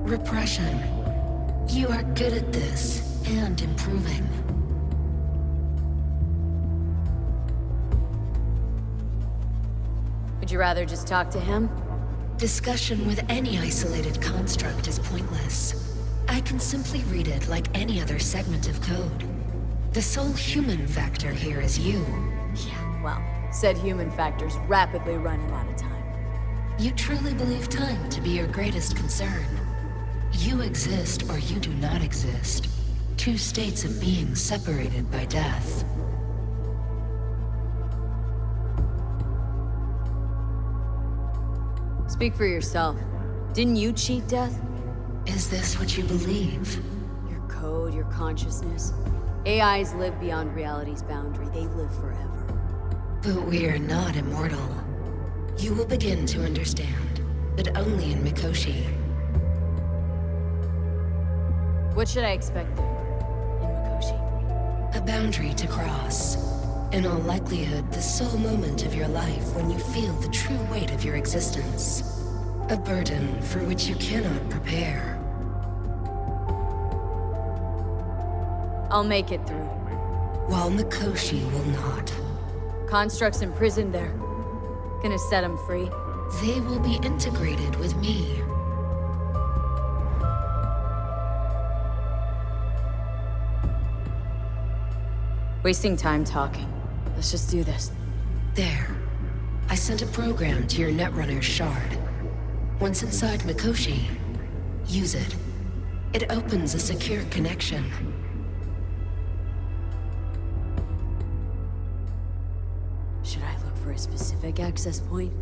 Repression. You are good at this, and improving. Would you rather just talk to him? Discussion with any isolated construct is pointless. I can simply read it like any other segment of code. The sole human factor here is you. Yeah, well, said human factor's rapidly running out of time. You truly believe time to be your greatest concern. You exist or you do not exist. Two states of being separated by death. Speak for yourself. Didn't you cheat death? Is this what you believe? Your code, your consciousness. AIs live beyond reality's boundary. They live forever. But we are not immortal. You will begin to understand, but only in Mikoshi. What should I expect there, in Mikoshi? A boundary to cross. In all likelihood, the sole moment of your life when you feel the true weight of your existence. A burden for which you cannot prepare. I'll make it through. While Mikoshi will not. Constructs imprisoned there. Gonna set them free. They will be integrated with me. Wasting time talking. Let's just do this. There. I sent a program to your Netrunner's shard. Once inside Mikoshi, use it. It opens a secure connection. Should I look for a specific access point?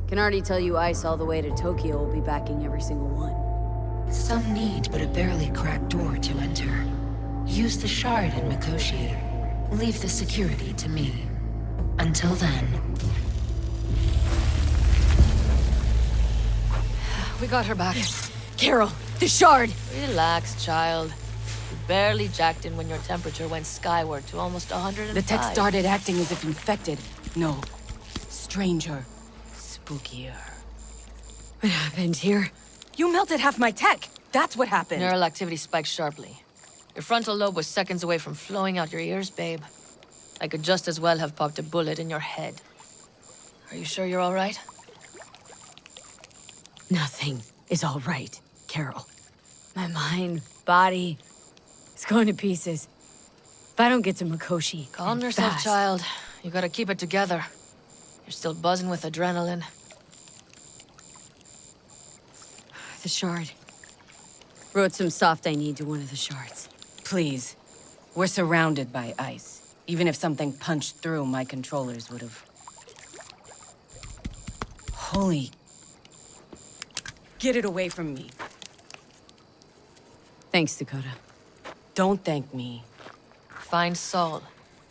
Can already tell you ICE all the way to Tokyo will be backing every single one. Some need but a barely cracked door to enter. Use the shard in Mikoshi. Leave the security to me. Until then... We got her back. Carol, the shard! Relax, child. You barely jacked in when your temperature went skyward to almost 105. The tech started acting as if infected. No. Stranger. Spookier. What happened here? You melted half my tech! That's what happened! Neural activity spiked sharply. Your frontal lobe was seconds away from flowing out your ears, babe. I could just as well have popped a bullet in your head. Are you sure you're all right? Nothing is all right, Carol. My mind, body, it's going to pieces. If I don't get to Mikoshi, Calm and yourself, fast. child. You gotta keep it together. You're still buzzing with adrenaline. The shard. Wrote some soft I need to one of the shards. Please. We're surrounded by ice. Even if something punched through, my controllers would have... Holy... Get it away from me. Thanks, Dakota. Don't thank me. Find Saul.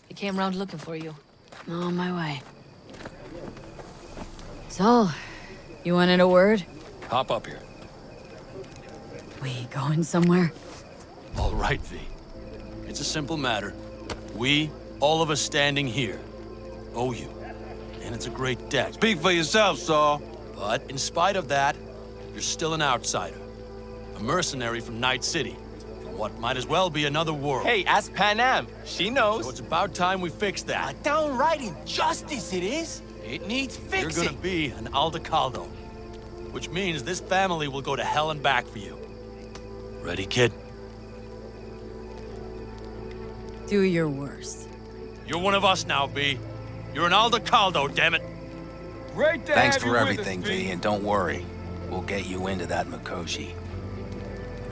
He came around looking for you. On my way. Saul, you wanted a word? Hop up here. We going somewhere? All right, V. It's a simple matter. We, all of us standing here, owe you. And it's a great debt. Speak for yourself, Saul. But in spite of that, you're still an outsider. A mercenary from Night City. From what might as well be another world. Hey, ask Panam. She knows. So it's about time we fix that. A downright injustice it is. It needs fixing. You're gonna be an Aldecaldo. Which means this family will go to hell and back for you. Ready, kid? Do your worst. You're one of us now, B. You're an Aldecaldo, damn it. Great to Thanks have for you everything, with us, V, and don't worry. We'll get you into that Mikoshi.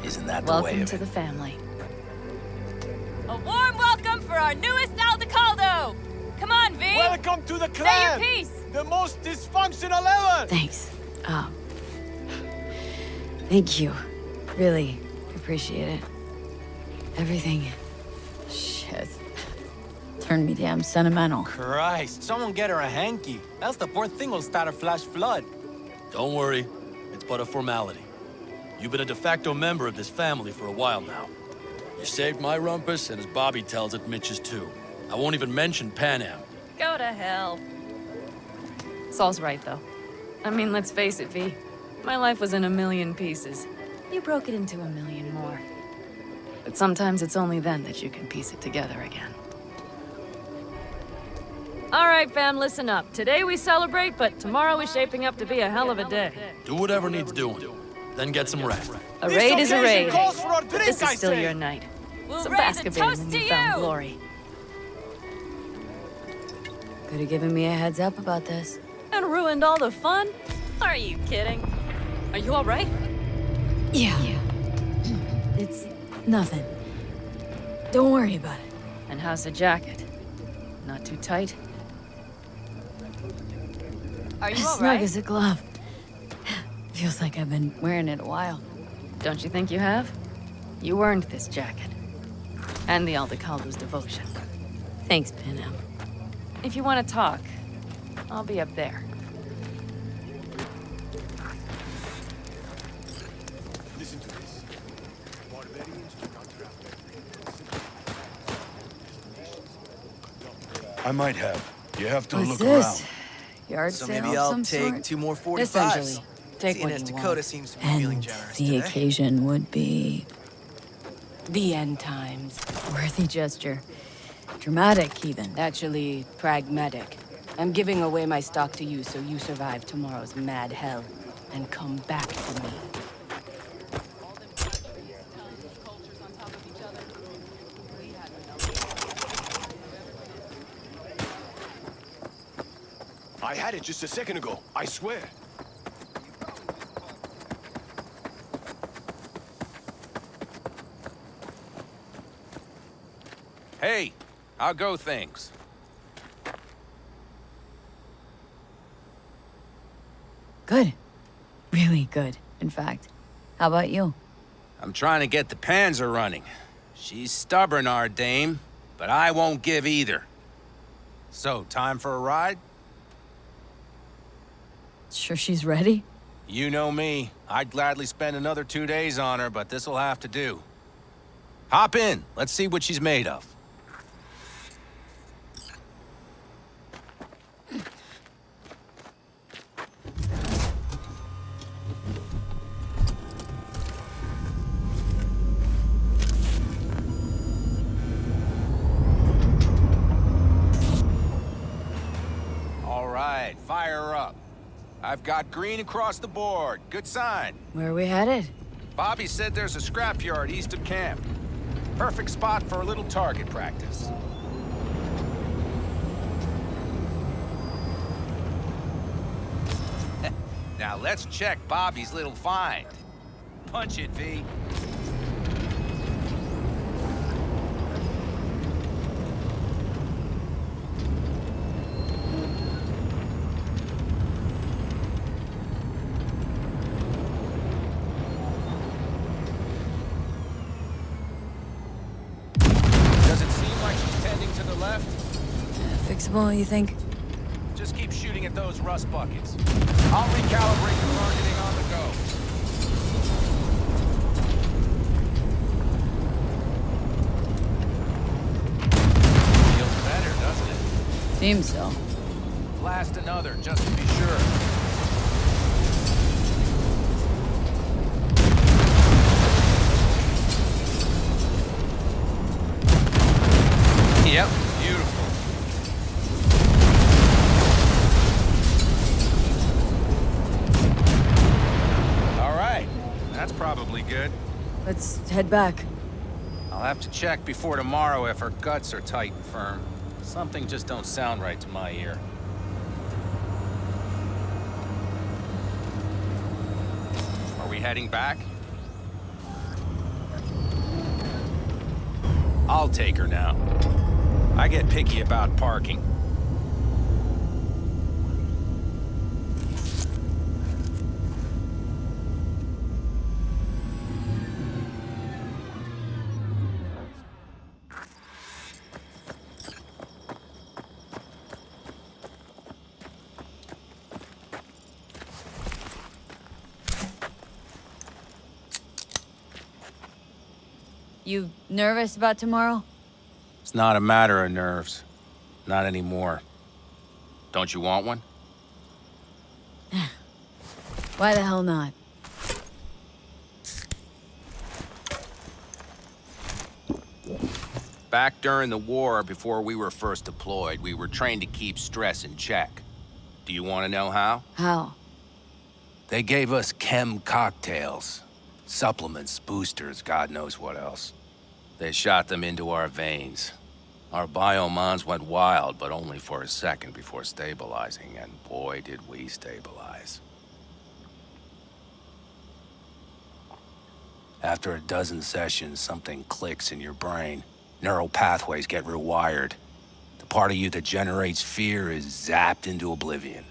Isn't that the way Welcome of to it? the family. A warm welcome for our newest Aldecaldo! Come on, V! Welcome to the clan! Say your piece! The most dysfunctional ever! Thanks. Thank you. Really appreciate it. Everything. Shit. Turned me damn sentimental. Christ, someone get her a hanky. Else the poor thing will start a flash flood. Don't worry. It's but a formality. You've been a de facto member of this family for a while now. You saved my rumpus, and as Bobby tells it, Mitch's too. I won't even mention Panam. Go to hell. Saul's right, though. I mean, let's face it, V. My life was in a million pieces. You broke it into a million more. But sometimes it's only then that you can piece it together again. All right, fam, listen up. Today we celebrate, but tomorrow is shaping up to be a hell of a day. Do whatever needs doing. Then get some rest. A raid is a raid. But This is still your night. Some basketball in newfound glory. Could have given me a heads up about this. And ruined all the fun? Are you kidding? Are you all right? Yeah. It's nothing. Don't worry about it. And how's the jacket? Not too tight? Are you all right? Snug as a glove. Feels like I've been wearing it a while. Don't you think you have? You earned this jacket. And the Aldecaldo's devotion. Thanks, Panam. If you want to talk, I'll be up there. Listen to this. Barbarians do not travel. I might have. You have to What's look this? around. Yard So sale maybe of I'll some take sort? 2 more 45s. Essentially. Take Seeing what as you Dakota want. seems to be feeling And generous the today. occasion would be... the end times. Worthy gesture. Dramatic, even. Actually, pragmatic. I'm giving away my stock to you so you survive tomorrow's mad hell and come back to me. I had it just a second ago, I swear. Hey, how go things? Good. Really good, in fact. How about you? I'm trying to get the Panzer running. She's stubborn, our dame, but I won't give either. So, time for a ride? Sure she's ready? You know me. I'd gladly spend another 2 days on her, but this'll have to do. Hop in. Let's see what she's made of. All right, fire her up. I've got green across the board. Good sign. Where are we headed? Bobby said there's a scrapyard east of camp. Perfect spot for a little target practice. Now let's check Bobby's little find. Punch it, V. Does it seem like she's tending to the left? Fixable, you think? Just keep shooting at those rust buckets. I'll recalibrate the targeting on the go. Seems so. Blast another, just to be sure. Yep, beautiful. All right, that's probably good. Let's head back. I'll have to check before tomorrow if her guts are tight and firm. Something just don't sound right to my ear. Are we heading back? I'll take her now. I get picky about parking. You nervous about tomorrow? It's not a matter of nerves. Not anymore. Don't you want one? Why the hell not? Back during the war, before we were first deployed, we were trained to keep stress in check. Do you want to know how? How? They gave us chem cocktails. Supplements, boosters, God knows what else. They shot them into our veins. Our biomons went wild, but only for a second before stabilizing, and boy, did we stabilize. After a dozen sessions, something clicks in your brain. Neural pathways get rewired. The part of you that generates fear is zapped into oblivion.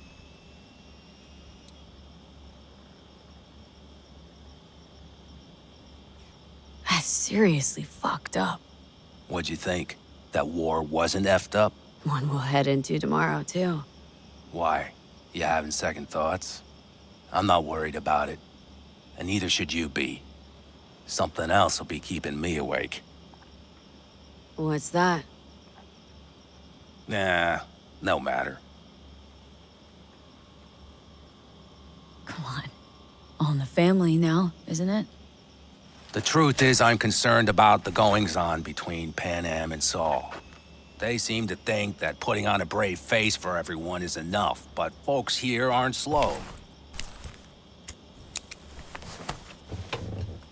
That's seriously fucked up. What'd you think? That war wasn't effed up? One we'll head into tomorrow, too. Why? You having second thoughts? I'm not worried about it. And neither should you be. Something else will be keeping me awake. What's that? Nah, no matter. Come on. All in the family now, isn't it? The truth is, I'm concerned about the goings-on between Pan Am and Saul. They seem to think that putting on a brave face for everyone is enough, but folks here aren't slow.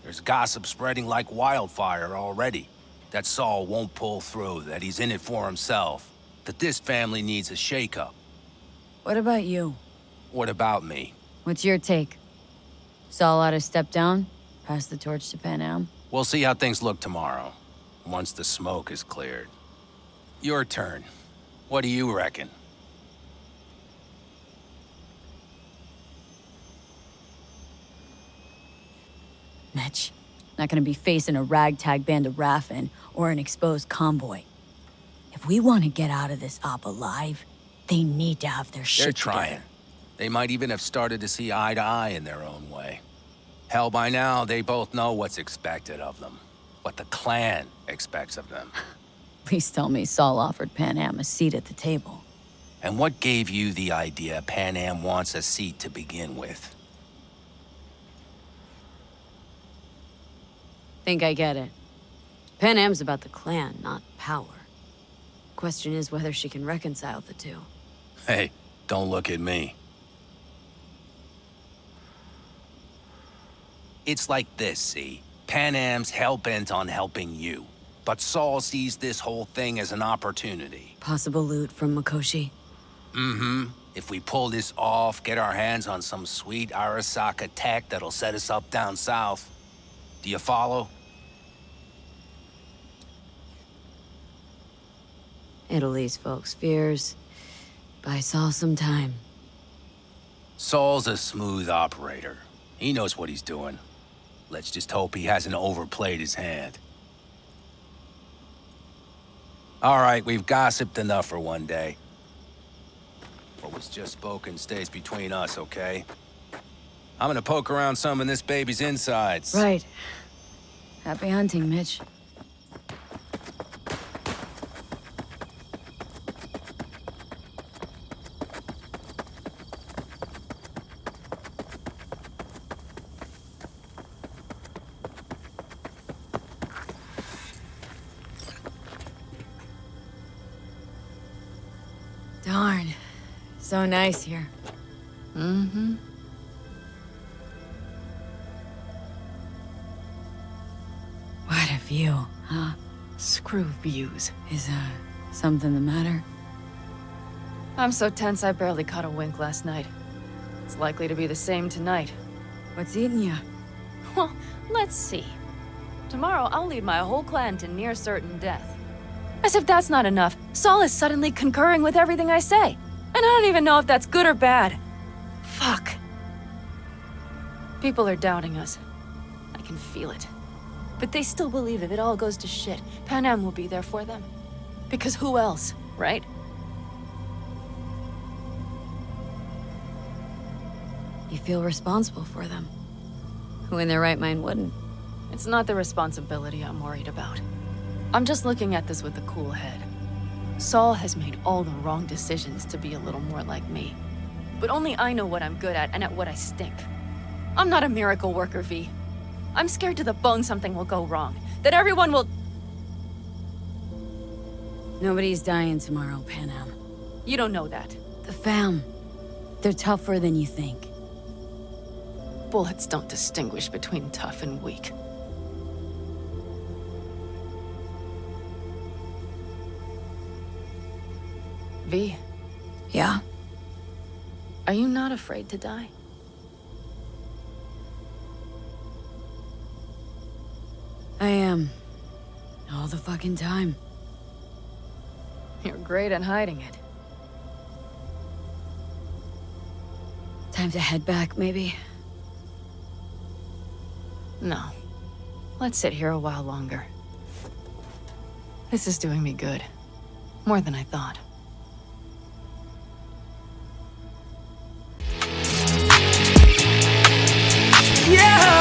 There's gossip spreading like wildfire already. That Saul won't pull through, that he's in it for himself, that this family needs a shake-up. What about you? What about me? What's your take? Saul ought to step down? Pass the torch to Pan Am? We'll see how things look tomorrow, once the smoke is cleared. Your turn. What do you reckon? Mitch, not gonna be facing a ragtag band of Raffin or an exposed convoy. If we want to get out of this op alive, they need to have their shit They're trying. together. They might even have started to see eye to eye in their own way. Hell, by now, they both know what's expected of them. What the clan expects of them. Please tell me Saul offered Pan Am a seat at the table. And what gave you the idea Pan Am wants a seat to begin with? Think I get it. Pan Am's about the clan, not power. Question is whether she can reconcile the two. Hey, don't look at me. It's like this, see? Pan Am's hell-bent on helping you. But Saul sees this whole thing as an opportunity. Possible loot from Mikoshi? Mm-hmm. If we pull this off, get our hands on some sweet Arasaka tech that'll set us up down south. Do you follow? It'll ease folks' fears. Buy Saul some time. Saul's a smooth operator. He knows what he's doing. Let's just hope he hasn't overplayed his hand. All right, we've gossiped enough for one day. What was just spoken stays between us, okay? I'm gonna poke around some of this baby's insides. Right. Happy hunting, Mitch. Darn. So nice here. Mm-hmm. What a view, huh? Screw views. Is, something the matter? I'm so tense I barely caught a wink last night. It's likely to be the same tonight. What's eating you? Well, let's see. Tomorrow I'll lead my whole clan to near certain death. As if that's not enough, Saul is suddenly concurring with everything I say. And I don't even know if that's good or bad. Fuck. People are doubting us. I can feel it. But they still believe if it all goes to shit, Pan Am will be there for them. Because who else, right? You feel responsible for them. Who in their right mind wouldn't? It's not the responsibility I'm worried about. I'm just looking at this with a cool head. Saul has made all the wrong decisions to be a little more like me. But only I know what I'm good at and at what I stink. I'm not a miracle worker, V. I'm scared to the bone something will go wrong. That everyone will... Nobody's dying tomorrow, Pan Am. You don't know that. The fam. They're tougher than you think. Bullets don't distinguish between tough and weak. V. Yeah? Are you not afraid to die? I am. All the fucking time. You're great at hiding it. Time to head back, maybe? No. Let's sit here a while longer. This is doing me good. More than I thought. Yeah!